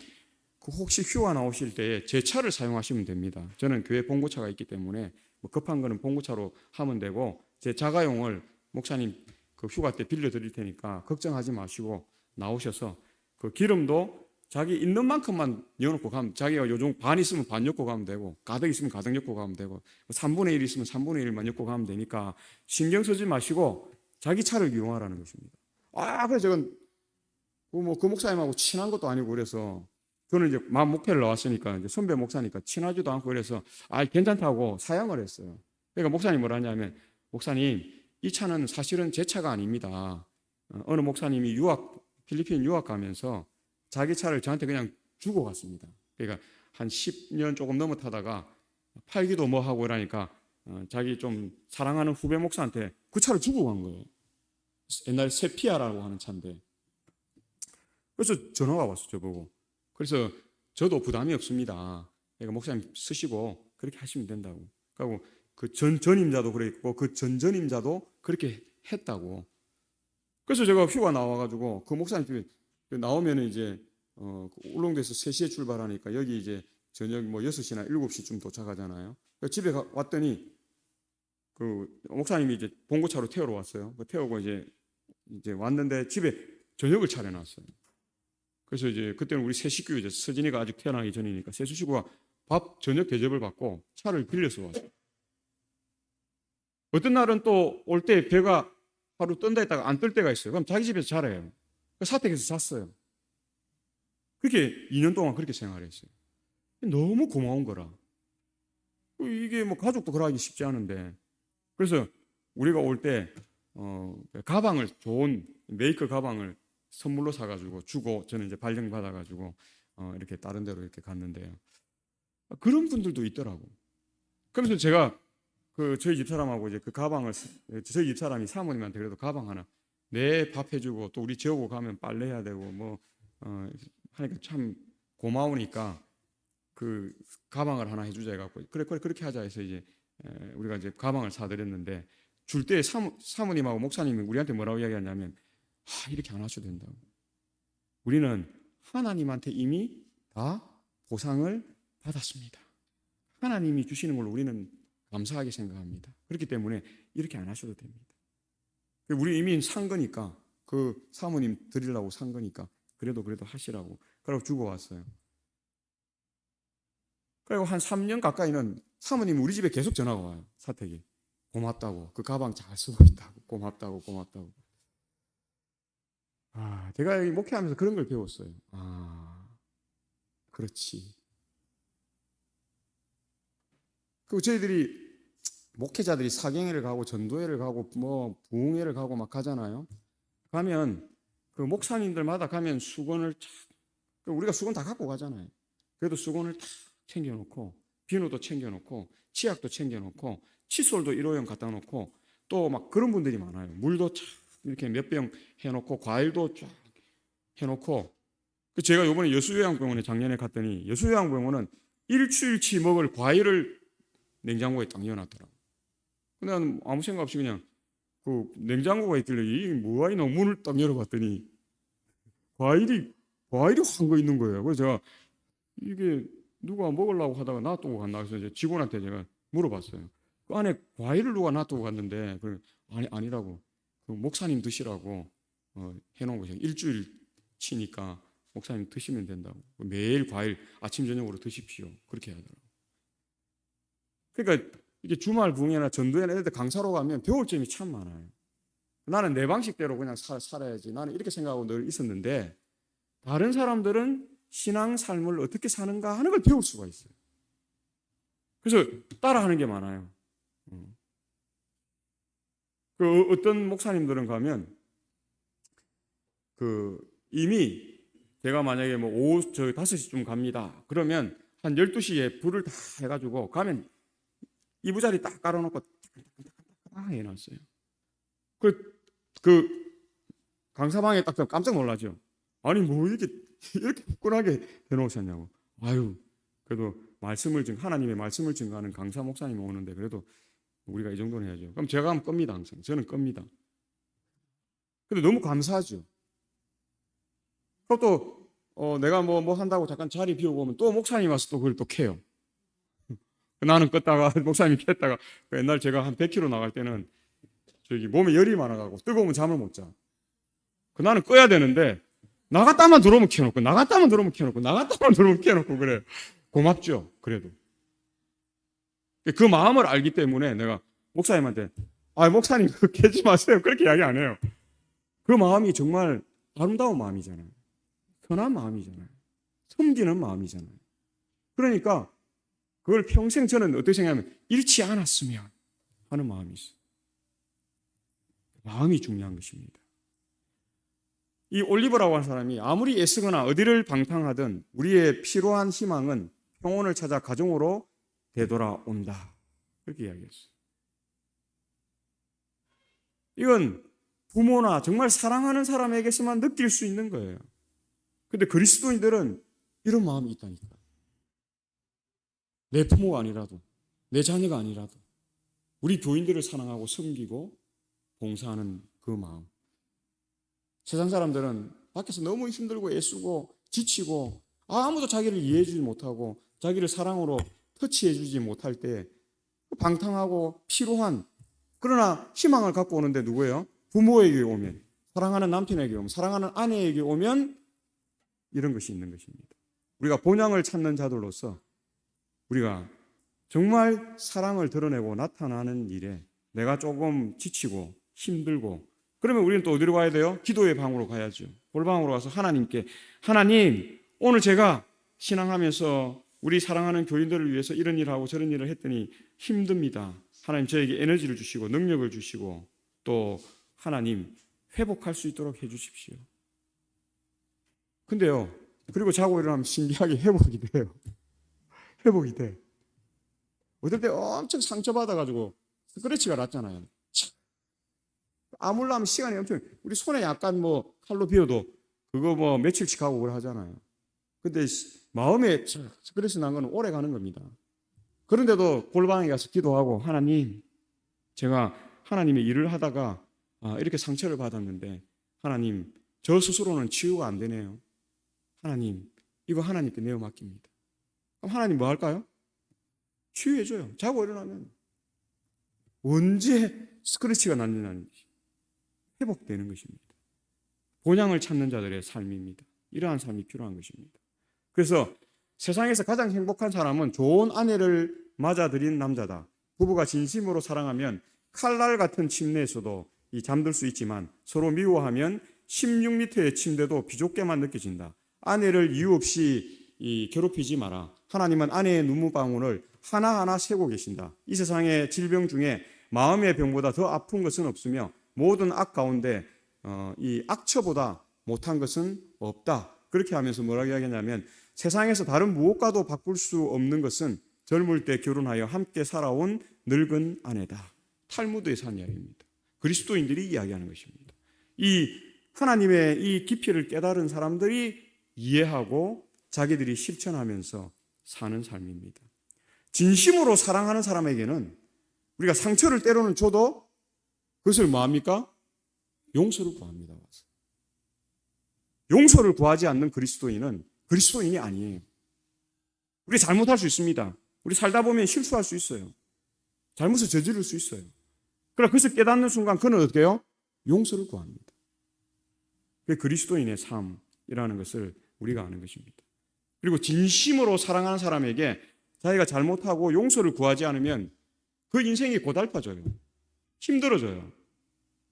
그 혹시 휴가 나오실 때 제 차를 사용하시면 됩니다. 저는 교회 봉고차가 있기 때문에 뭐 급한 거는 봉고차로 하면 되고 제 자가용을 목사님 그 휴가 때 빌려드릴 테니까 걱정하지 마시고 나오셔서 그 기름도 자기 있는 만큼만 넣어놓고 가면, 자기가 요즘 반 있으면 반 넣고 가면 되고 가득 있으면 가득 넣고 가면 되고 3분의 1 있으면 3분의 1만 넣고 가면 되니까 신경 쓰지 마시고 자기 차를 이용하라는 것입니다. 그래서 저건 뭐 그 목사님하고 친한 것도 아니고 그래서 저는 이제 막 목회를 나왔으니까 이제 선배 목사니까 친하지도 않고 그래서 괜찮다고 사양을 했어요. 그러니까 목사님 뭐라 하냐면, 목사님, 이 차는 사실은 제 차가 아닙니다. 어느 목사님이 필리핀 유학 가면서 자기 차를 저한테 그냥 주고 갔습니다. 그러니까 한 10년 조금 넘어 타다가 팔기도 뭐 하고 이러니까 자기 좀 사랑하는 후배 목사한테 그 차를 주고 간 거예요. 옛날 세피아라고 하는 차인데. 그래서 전화가 왔어, 저보고. 그래서 저도 부담이 없습니다. 그러니까 목사님 쓰시고 그렇게 하시면 된다고. 그리고 그 전임자도 그랬고 그 전임자도 그렇게 했다고. 그래서 제가 휴가 나와가지고 그 목사님 집에 나오면 이제 울릉도에서 3시에 출발하니까 여기 이제 저녁 뭐 6시나 7시쯤 도착하잖아요. 집에 왔더니 그 목사님이 이제 봉고차로 태우러 왔어요. 태우고 이제 왔는데 집에 저녁을 차려놨어요. 그래서 이제 그때는 우리 세 식구, 이제 서진이가 아직 태어나기 전이니까 세 식구가 저녁 대접을 받고 차를 빌려서 왔어요. 어떤 날은 또 올 때 배가 하루 뜬다 했다가 안 뜰 때가 있어요. 그럼 자기 집에서 자래요. 사택에서 잤어요. 그렇게 2년 동안 그렇게 생활했어요. 너무 고마운 거라. 이게 뭐 가족도 그러기 쉽지 않은데. 그래서 우리가 올 때 가방을, 좋은 메이커 가방을 선물로 사가지고 주고 저는 이제 발령 받아가지고 이렇게 다른 데로 이렇게 갔는데요. 그런 분들도 있더라고. 그러면서 제가 저희 집사람하고 이제 그 가방을, 저희 집사람이 사모님한테 그래도 가방 하나 내 밥 해주고 또 우리 재우고 가면 빨래해야 되고 뭐 하니까 참 고마우니까 그 가방을 하나 해주자 해갖고 그래 그렇게 하자 해서 이제 우리가 이제 가방을 사드렸는데, 줄 때 사모님하고 목사님이 우리한테 뭐라고 이야기하냐면, 이렇게 안 하셔도 된다고. 우리는 하나님한테 이미 다 보상을 받았습니다. 하나님이 주시는 걸로 우리는 감사하게 생각합니다. 그렇기 때문에 이렇게 안 하셔도 됩니다. 우리 이미 산 거니까, 그 사모님 드리려고 산 거니까 그래도 하시라고. 그러고 주고 왔어요. 그리고 한 3년 가까이는 사모님이 우리 집에 계속 전화가 와요. 사택이. 고맙다고. 그 가방 잘 쓰고 있다고. 고맙다고. 제가 이 목회하면서 그런 걸 배웠어요. 그렇지. 그리고 저희들이 목회자들이 사경회를 가고 전도회를 가고 뭐 부흥회를 가고 막 가잖아요. 가면 그 목사님들마다 가면 수건을 우리가 수건 다 갖고 가잖아요. 그래도 수건을 다 챙겨놓고 비누도 챙겨놓고 치약도 챙겨놓고 칫솔도 일회용 갖다 놓고 또 막 그런 분들이 많아요. 물도 이렇게 몇 병 해놓고 과일도 쫙 해놓고 제가 이번에 여수요양병원에 작년에 갔더니 여수요양병원은 일주일치 먹을 과일을 냉장고에 딱 넣어놨더라고요. 근데 나는 아무 생각 없이 그냥 그 냉장고가 있길래 이게 뭐야 이노 문을 딱 열어봤더니 과일이 한거 있는 거예요. 그래서 제가 이게 누가 먹으려고 하다가 놔두고 갔나 해서 이제 직원한테 제가 물어봤어요. 그 안에 과일을 누가 놔두고 갔는데 아니라고 그 목사님 드시라고 해놓은 거죠. 일주일 치니까 목사님 드시면 된다고. 매일 과일 아침 저녁으로 드십시오. 그렇게 하더라고요. 그러니까 이게 주말 부흥회나 전도회나 이런 데 강사로 가면 배울 점이 참 많아요. 나는 내 방식대로 그냥 살아야지. 나는 이렇게 생각하고 늘 있었는데 다른 사람들은 신앙 삶을 어떻게 사는가 하는 걸 배울 수가 있어요. 그래서 따라하는 게 많아요. 그 어떤 목사님들은 가면 그 이미 제가 만약에 뭐 오후 5시쯤 갑니다. 그러면 한 12시에 불을 다 해가지고 가면 이부자리 딱 깔아놓고 딱 해놨어요. 그 강사방에 딱 깜짝 놀라죠. 아니 뭐 이렇게 후끈하게 해놓으셨냐고. 그래도 하나님의 말씀을 증거하는 강사 목사님이 오는데 그래도 우리가 이 정도는 해야죠. 그럼 제가 하면 끕니다. 항상 저는 끕니다. 근데 너무 감사하죠. 그럼 또 내가 뭐 한다고 잠깐 자리 비우고 오면 또 목사님 와서 또 그걸 또 켜요. 나는 껐다가 목사님이 켰다가 옛날 제가 한 100km 나갈 때는 저기 몸에 열이 많아가고 뜨거우면 잠을 못 자. 나는 꺼야 되는데 나갔다만 들어오면 켜놓고 나갔다만 들어오면 켜놓고 나갔다만 들어오면 켜놓고 그래. 고맙죠. 그래도 그 마음을 알기 때문에 내가 목사님한테 목사님 그거 켜지 마세요. 그렇게 이야기 안 해요. 그 마음이 정말 아름다운 마음이잖아요. 편한 마음이잖아요. 섬기는 마음이잖아요. 그러니까 그걸 평생 저는 어떻게 생각하면 잃지 않았으면 하는 마음이 있어요. 마음이 중요한 것입니다. 이 올리버라고 하는 사람이 아무리 애쓰거나 어디를 방탕하든 우리의 필요한 희망은 평온을 찾아 가정으로 되돌아온다. 그렇게 이야기했어요. 이건 부모나 정말 사랑하는 사람에게서만 느낄 수 있는 거예요. 근데 그리스도인들은 이런 마음이 있다니까. 내 부모가 아니라도, 내 자녀가 아니라도 우리 교인들을 사랑하고 섬기고 봉사하는 그 마음. 세상 사람들은 밖에서 너무 힘들고 애쓰고 지치고 아무도 자기를 이해해주지 못하고 자기를 사랑으로 터치해주지 못할 때 방탕하고 피로한 그러나 희망을 갖고 오는데 누구예요? 부모에게 오면, 사랑하는 남편에게 오면, 사랑하는 아내에게 오면 이런 것이 있는 것입니다. 우리가 본향을 찾는 자들로서 우리가 정말 사랑을 드러내고 나타나는 일에 내가 조금 지치고 힘들고 그러면 우리는 또 어디로 가야 돼요? 기도의 방으로 가야죠. 골방으로 가서 하나님께 하나님 오늘 제가 신앙하면서 우리 사랑하는 교인들을 위해서 이런 일을 하고 저런 일을 했더니 힘듭니다. 하나님 저에게 에너지를 주시고 능력을 주시고 또 하나님 회복할 수 있도록 해주십시오. 근데요 그리고 자고 일어나면 신기하게 회복이 돼요. 회복이 돼. 어떨 때 엄청 상처받아가지고 스크래치가 났잖아요. 아물려면 시간이 엄청 우리 손에 약간 뭐 칼로 비어도 그거 뭐 며칠씩 하고 그래 하잖아요. 근데 마음에 스크래치 난 거는 오래 가는 겁니다. 그런데도 골방에 가서 기도하고 하나님 제가 하나님의 일을 하다가 이렇게 상처를 받았는데 하나님 저 스스로는 치유가 안 되네요. 하나님 이거 하나님께 내어 맡깁니다. 그럼 하나님 뭐 할까요? 치유해줘요. 자고 일어나면 언제 스크래치가 났느냐는 것이 회복되는 것입니다. 본향을 찾는 자들의 삶입니다. 이러한 삶이 필요한 것입니다. 그래서 세상에서 가장 행복한 사람은 좋은 아내를 맞아들인 남자다. 부부가 진심으로 사랑하면 칼날 같은 침례에서도 잠들 수 있지만 서로 미워하면 16m의 침대도 비좁게만 느껴진다. 아내를 이유 없이 괴롭히지 마라. 하나님은 아내의 눈물방울을 하나하나 세고 계신다. 이 세상의 질병 중에 마음의 병보다 더 아픈 것은 없으며 모든 악 가운데 이 악처보다 못한 것은 없다. 그렇게 하면서 뭐라고 이야기하냐면 세상에서 다른 무엇과도 바꿀 수 없는 것은 젊을 때 결혼하여 함께 살아온 늙은 아내다. 탈무드에서 한 이야기입니다. 그리스도인들이 이야기하는 것입니다. 이 하나님의 이 깊이를 깨달은 사람들이 이해하고 자기들이 실천하면서 사는 삶입니다. 진심으로 사랑하는 사람에게는 우리가 상처를 때로는 줘도 그것을 뭐합니까? 용서를 구합니다. 용서를 구하지 않는 그리스도인은 그리스도인이 아니에요. 우리 잘못할 수 있습니다. 우리 살다 보면 실수할 수 있어요. 잘못을 저지를 수 있어요. 그러나 그것을 깨닫는 순간 그는 어떻게 해요? 용서를 구합니다. 그게 그리스도인의 삶이라는 것을 우리가 아는 것입니다. 그리고 진심으로 사랑하는 사람에게 자기가 잘못하고 용서를 구하지 않으면 그 인생이 고달파져요. 힘들어져요.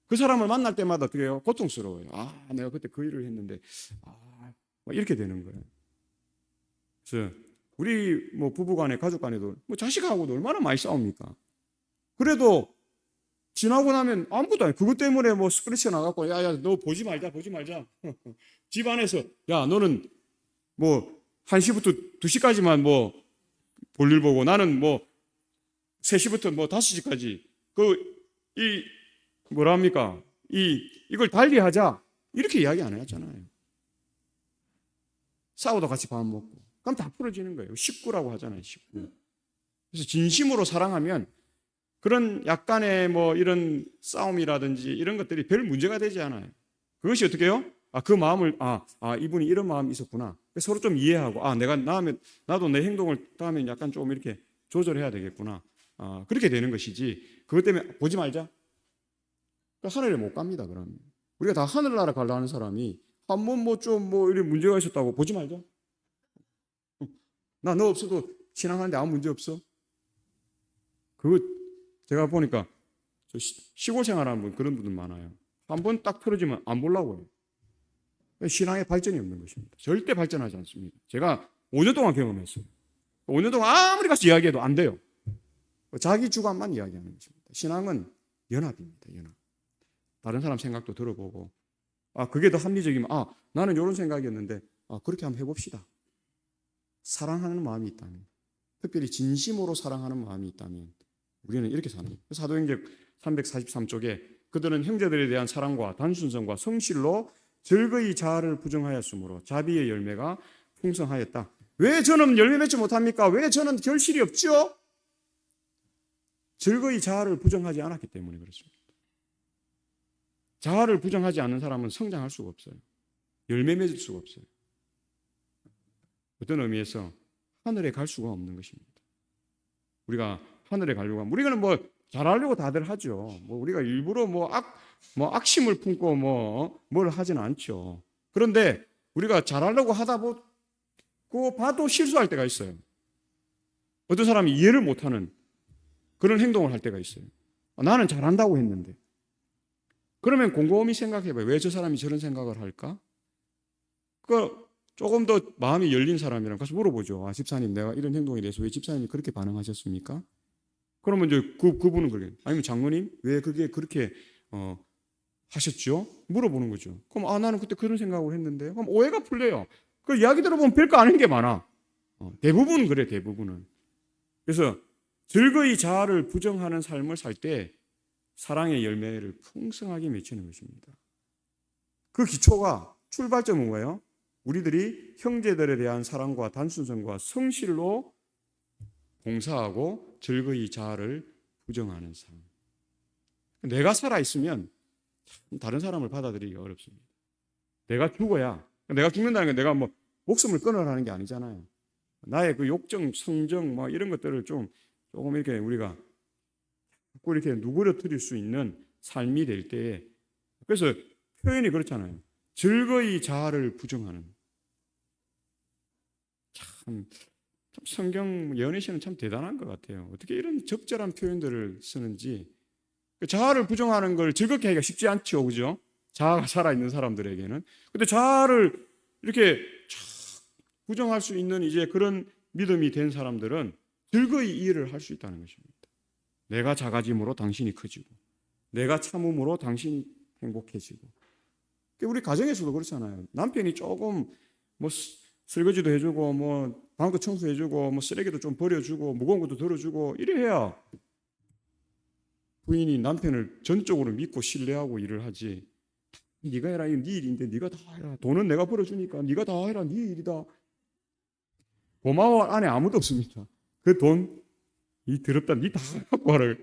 그 사람을 만날 때마다 어떻게 해요? 고통스러워요. 아, 내가 그때 그 일을 했는데 이렇게 되는 거예요. 그래서 우리 부부간에 가족간에도 자식하고도 얼마나 많이 싸웁니까? 그래도 지나고 나면 아무것도 아니에요. 그것 때문에 스크래치 나갖고 야야 너 보지 말자. 집 안에서 야 너는 1시부터 2시까지만 볼일 보고 나는 3시부터 5시까지 이걸 달리하자 이렇게 이야기 안 하잖아요. 싸우다 같이 밥 먹고 그럼 다 풀어지는 거예요. 식구라고 하잖아요. 식구. 그래서 진심으로 사랑하면 그런 약간의 이런 싸움이라든지 이런 것들이 별 문제가 되지 않아요. 그것이 어떻게 해요? 그 마음을 이분이 이런 마음이 있었구나. 서로 좀 이해하고 나도 내 행동을 다음에 약간 좀 이렇게 조절해야 되겠구나. 그렇게 되는 것이지. 그것 때문에 보지 말자. 하늘에 못 갑니다. 그러면 우리가 다 하늘나라 가려 하는 사람이 한번 이런 문제가 있었다고 보지 말자. 나 너 없어도 신앙하는데 아무 문제 없어. 그거 제가 보니까 시골 생활하는 분 그런 분들 많아요. 한번 딱 틀어지면 안 보려고 해요. 신앙의 발전이 없는 것입니다. 절대 발전하지 않습니다. 제가 5년 동안 경험했어요. 5년 동안 아무리 가서 이야기해도 안 돼요. 자기 주관만 이야기하는 것입니다. 신앙은 연합입니다. 연합. 다른 사람 생각도 들어보고 그게 더 합리적이면 나는 이런 생각이었는데 그렇게 한번 해봅시다. 사랑하는 마음이 있다면, 특별히 진심으로 사랑하는 마음이 있다면 우리는 이렇게 사는 거예요. 사도행전 343쪽에 그들은 형제들에 대한 사랑과 단순성과 성실로 즐거이 자아를 부정하였으므로 자비의 열매가 풍성하였다. 왜 저는 열매 맺지 못합니까? 왜 저는 결실이 없죠? 즐거이 자아를 부정하지 않았기 때문에 그렇습니다. 자아를 부정하지 않는 사람은 성장할 수가 없어요. 열매 맺을 수가 없어요. 어떤 의미에서 하늘에 갈 수가 없는 것입니다. 우리가 하늘에 가려고 하면 우리는 잘하려고 다들 하죠. 우리가 일부러 악심을 품고 뭘 하지는 않죠. 그런데 우리가 잘하려고 하다 봐도 실수할 때가 있어요. 어떤 사람이 이해를 못하는 그런 행동을 할 때가 있어요. 나는 잘한다고 했는데. 그러면 곰곰이 생각해봐요. 왜 저 사람이 저런 생각을 할까? 조금 더 마음이 열린 사람이랑 가서 물어보죠. 집사님, 내가 이런 행동에 대해서 왜 집사님이 그렇게 반응하셨습니까? 그러면 이제 그분은 그래요. 아니면 장로님, 왜 그게 그렇게 하셨죠? 물어보는 거죠. 그럼 나는 그때 그런 생각을 했는데. 그럼 오해가 풀려요. 그 이야기 들어보면 별거 아닌 게 많아. 대부분은 그래, 대부분은. 그래서 즐거이 자아를 부정하는 삶을 살 때 사랑의 열매를 풍성하게 맺히는 것입니다. 그 기초가 출발점은 뭐예요? 우리들이 형제들에 대한 사랑과 단순성과 성실로 봉사하고 즐거이 자아를 부정하는 삶. 내가 살아있으면 다른 사람을 받아들이기 어렵습니다. 내가 죽어야, 내가 죽는다는 건 내가 목숨을 끊으라는 게 아니잖아요. 나의 그 욕정, 성정 이런 것들을 조금 이렇게 우리가 자꾸 이렇게 누그러뜨릴 수 있는 삶이 될 때에, 그래서 표현이 그렇잖아요. 즐거이 자아를 부정하는. 참 성경 연애시는 참 대단한 것 같아요. 어떻게 이런 적절한 표현들을 쓰는지. 자아를 부정하는 걸 즐겁게 하기가 쉽지 않죠, 그죠? 자아가 살아있는 사람들에게는. 근데 자아를 이렇게 부정할 수 있는 이제 그런 믿음이 된 사람들은 즐거이 이해를 할 수 있다는 것입니다. 내가 작아짐으로 당신이 커지고, 내가 참음으로 당신이 행복해지고. 우리 가정에서도 그렇잖아요. 남편이 조금 뭐 설거지도 해주고, 뭐 방도 청소해주고, 뭐 쓰레기도 좀 버려주고, 무거운 것도 들어주고 이래야 부인이 남편을 전적으로 믿고 신뢰하고 일을 하지. 네가 해라, 이거 네 일인데 네가 다 해라. 돈은 내가 벌어주니까 네가 다 해라, 네 일이다. 고마워 안에 아무도 없습니다. 그 돈, 이 더럽다, 네 다 갖고 와라.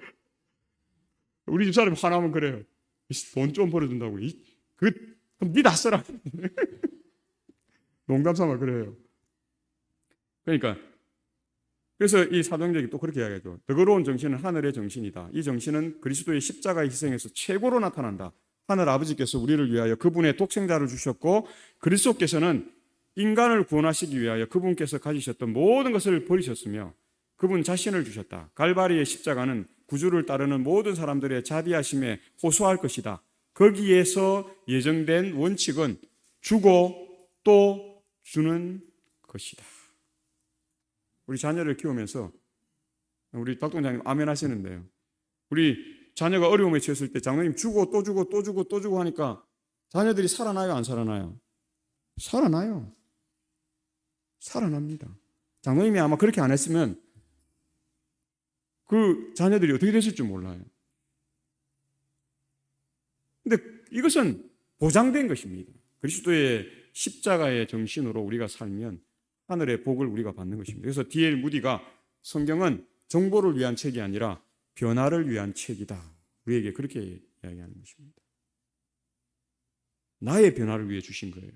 우리 집 사람이 화나면 그래요. 돈 좀 벌어준다고. 그럼 네 다 써라. 농담 삼아 그래요. 그러니까 그래서 이 사도행전이 또 그렇게 이야기하죠. 더러운 정신은 하늘의 정신이다. 이 정신은 그리스도의 십자가의 희생에서 최고로 나타난다. 하늘 아버지께서 우리를 위하여 그분의 독생자를 주셨고, 그리스도께서는 인간을 구원하시기 위하여 그분께서 가지셨던 모든 것을 버리셨으며 그분 자신을 주셨다. 갈바리의 십자가는 구주를 따르는 모든 사람들의 자비하심에 호소할 것이다. 거기에서 예정된 원칙은 주고 또 주는 것이다. 우리 자녀를 키우면서 우리 닥동장님 아멘 하시는데요. 우리 자녀가 어려움에 처했을 때 장로님 주고 또 주고 또 주고 또 주고 하니까 자녀들이 살아나요, 안 살아나요? 살아나요. 살아납니다. 장로님이 아마 그렇게 안 했으면 그 자녀들이 어떻게 됐을지 몰라요. 근데 이것은 보장된 것입니다. 그리스도의 십자가의 정신으로 우리가 살면 하늘의 복을 우리가 받는 것입니다. 그래서 D.L. 무디가 성경은 정보를 위한 책이 아니라 변화를 위한 책이다. 우리에게 그렇게 이야기하는 것입니다. 나의 변화를 위해 주신 거예요.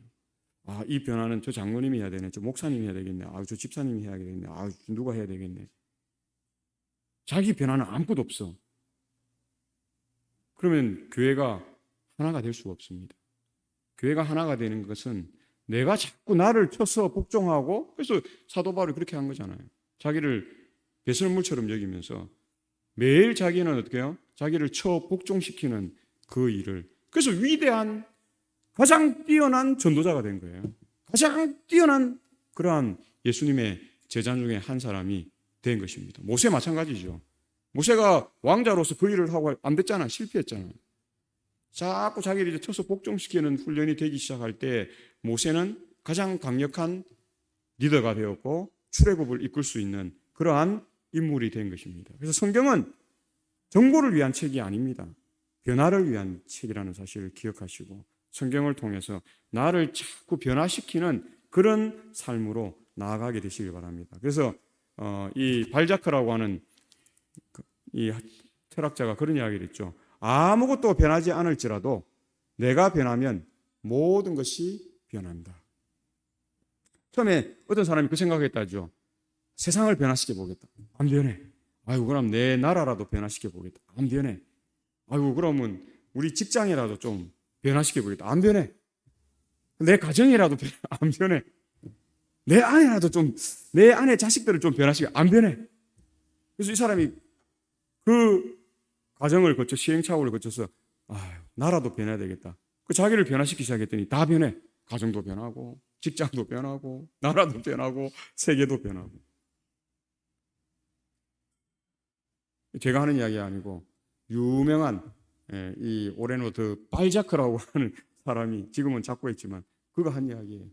이 변화는 저 장로님이 해야 되네. 저 목사님이 해야 되겠네. 저 집사님이 해야 되겠네. 누가 해야 되겠네. 자기 변화는 아무것도 없어. 그러면 교회가 하나가 될 수가 없습니다. 교회가 하나가 되는 것은 내가 자꾸 나를 쳐서 복종하고, 그래서 사도 바울이 그렇게 한 거잖아요. 자기를 배설물처럼 여기면서 매일 자기는 어떻게 해요? 자기를 쳐 복종시키는 그 일을. 그래서 위대한, 가장 뛰어난 전도자가 된 거예요. 가장 뛰어난 그러한 예수님의 제자 중에 한 사람이 된 것입니다. 모세 마찬가지죠. 모세가 왕자로서 그 일을 하고 안 됐잖아. 실패했잖아. 자꾸 자기를 쳐서 복종시키는 훈련이 되기 시작할 때 모세는 가장 강력한 리더가 되었고 출애굽을 이끌 수 있는 그러한 인물이 된 것입니다. 그래서 성경은 정보를 위한 책이 아닙니다. 변화를 위한 책이라는 사실을 기억하시고 성경을 통해서 나를 자꾸 변화시키는 그런 삶으로 나아가게 되시길 바랍니다. 그래서 이 발자크라고 하는 이 철학자가 그런 이야기를 했죠. 아무것도 변하지 않을지라도 내가 변하면 모든 것이 변한다. 처음에 어떤 사람이 그 생각했다죠. 세상을 변화시켜 보겠다. 안 변해. 그럼 내 나라라도 변화시켜 보겠다. 안 변해. 그러면 우리 직장이라도 좀 변화시켜 보겠다. 안 변해. 내 가정이라도 안 변해. 내 아내라도 좀, 내 아내 자식들을 좀 변화시켜. 안 변해. 그래서 이 사람이 그 과정을 거쳐, 시행착오를 거쳐서 나라도 변해야 되겠다. 그 자기를 변화시키기 시작했더니 다 변해. 가정도 변하고 직장도 변하고 나라도 변하고 세계도 변하고. 제가 하는 이야기 아니고 유명한 이 오레노드 발자크라고 하는 사람이 지금은 작고했지만 그가 한 이야기예요.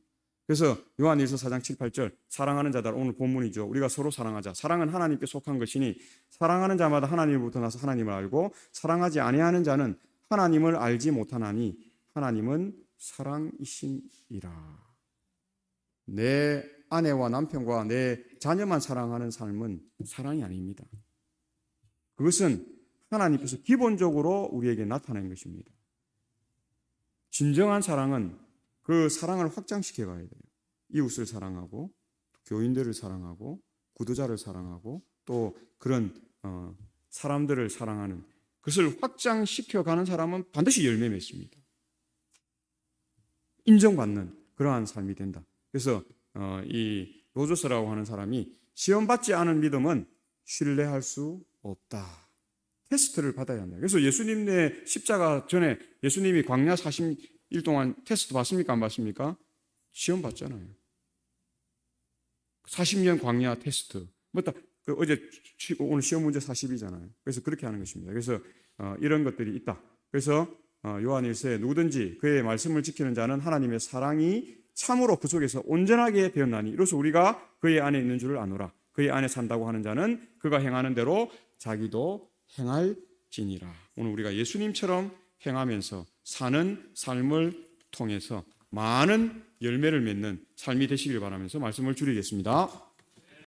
그래서 요한일서 4장 7, 8절 사랑하는 자들, 오늘 본문이죠. 우리가 서로 사랑하자. 사랑은 하나님께 속한 것이니 사랑하는 자마다 하나님으로부터 나서 하나님을 알고 사랑하지 아니하는 자는 하나님을 알지 못하나니 하나님은 사랑이심이라. 내 아내와 남편과 내 자녀만 사랑하는 삶은 사랑이 아닙니다. 그것은 하나님께서 기본적으로 우리에게 나타낸 것입니다. 진정한 사랑은 그 사랑을 확장시켜 가야 돼요. 이웃을 사랑하고 교인들을 사랑하고 구도자를 사랑하고 또 그런 사람들을 사랑하는 그것을 확장시켜 가는 사람은 반드시 열매 맺습니다. 인정받는 그러한 삶이 된다. 그래서 이 로저스라고 하는 사람이 시험받지 않은 믿음은 신뢰할 수 없다. 테스트를 받아야 한다. 그래서 예수님의 십자가 전에 예수님이 광야 40일 동안 테스트 받습니까? 안 받습니까? 시험 받잖아요. 40년 광야 테스트. 맞다. 오늘 시험 문제 40이잖아요. 그래서 그렇게 하는 것입니다. 그래서 이런 것들이 있다. 그래서 요한 1서에 누구든지 그의 말씀을 지키는 자는 하나님의 사랑이 참으로 그 속에서 온전하게 되었나니 이로써 우리가 그의 안에 있는 줄을 아노라. 그의 안에 산다고 하는 자는 그가 행하는 대로 자기도 행할지니라. 오늘 우리가 예수님처럼 행하면서 사는 삶을 통해서 많은 열매를 맺는 삶이 되시길 바라면서 말씀을 줄이겠습니다.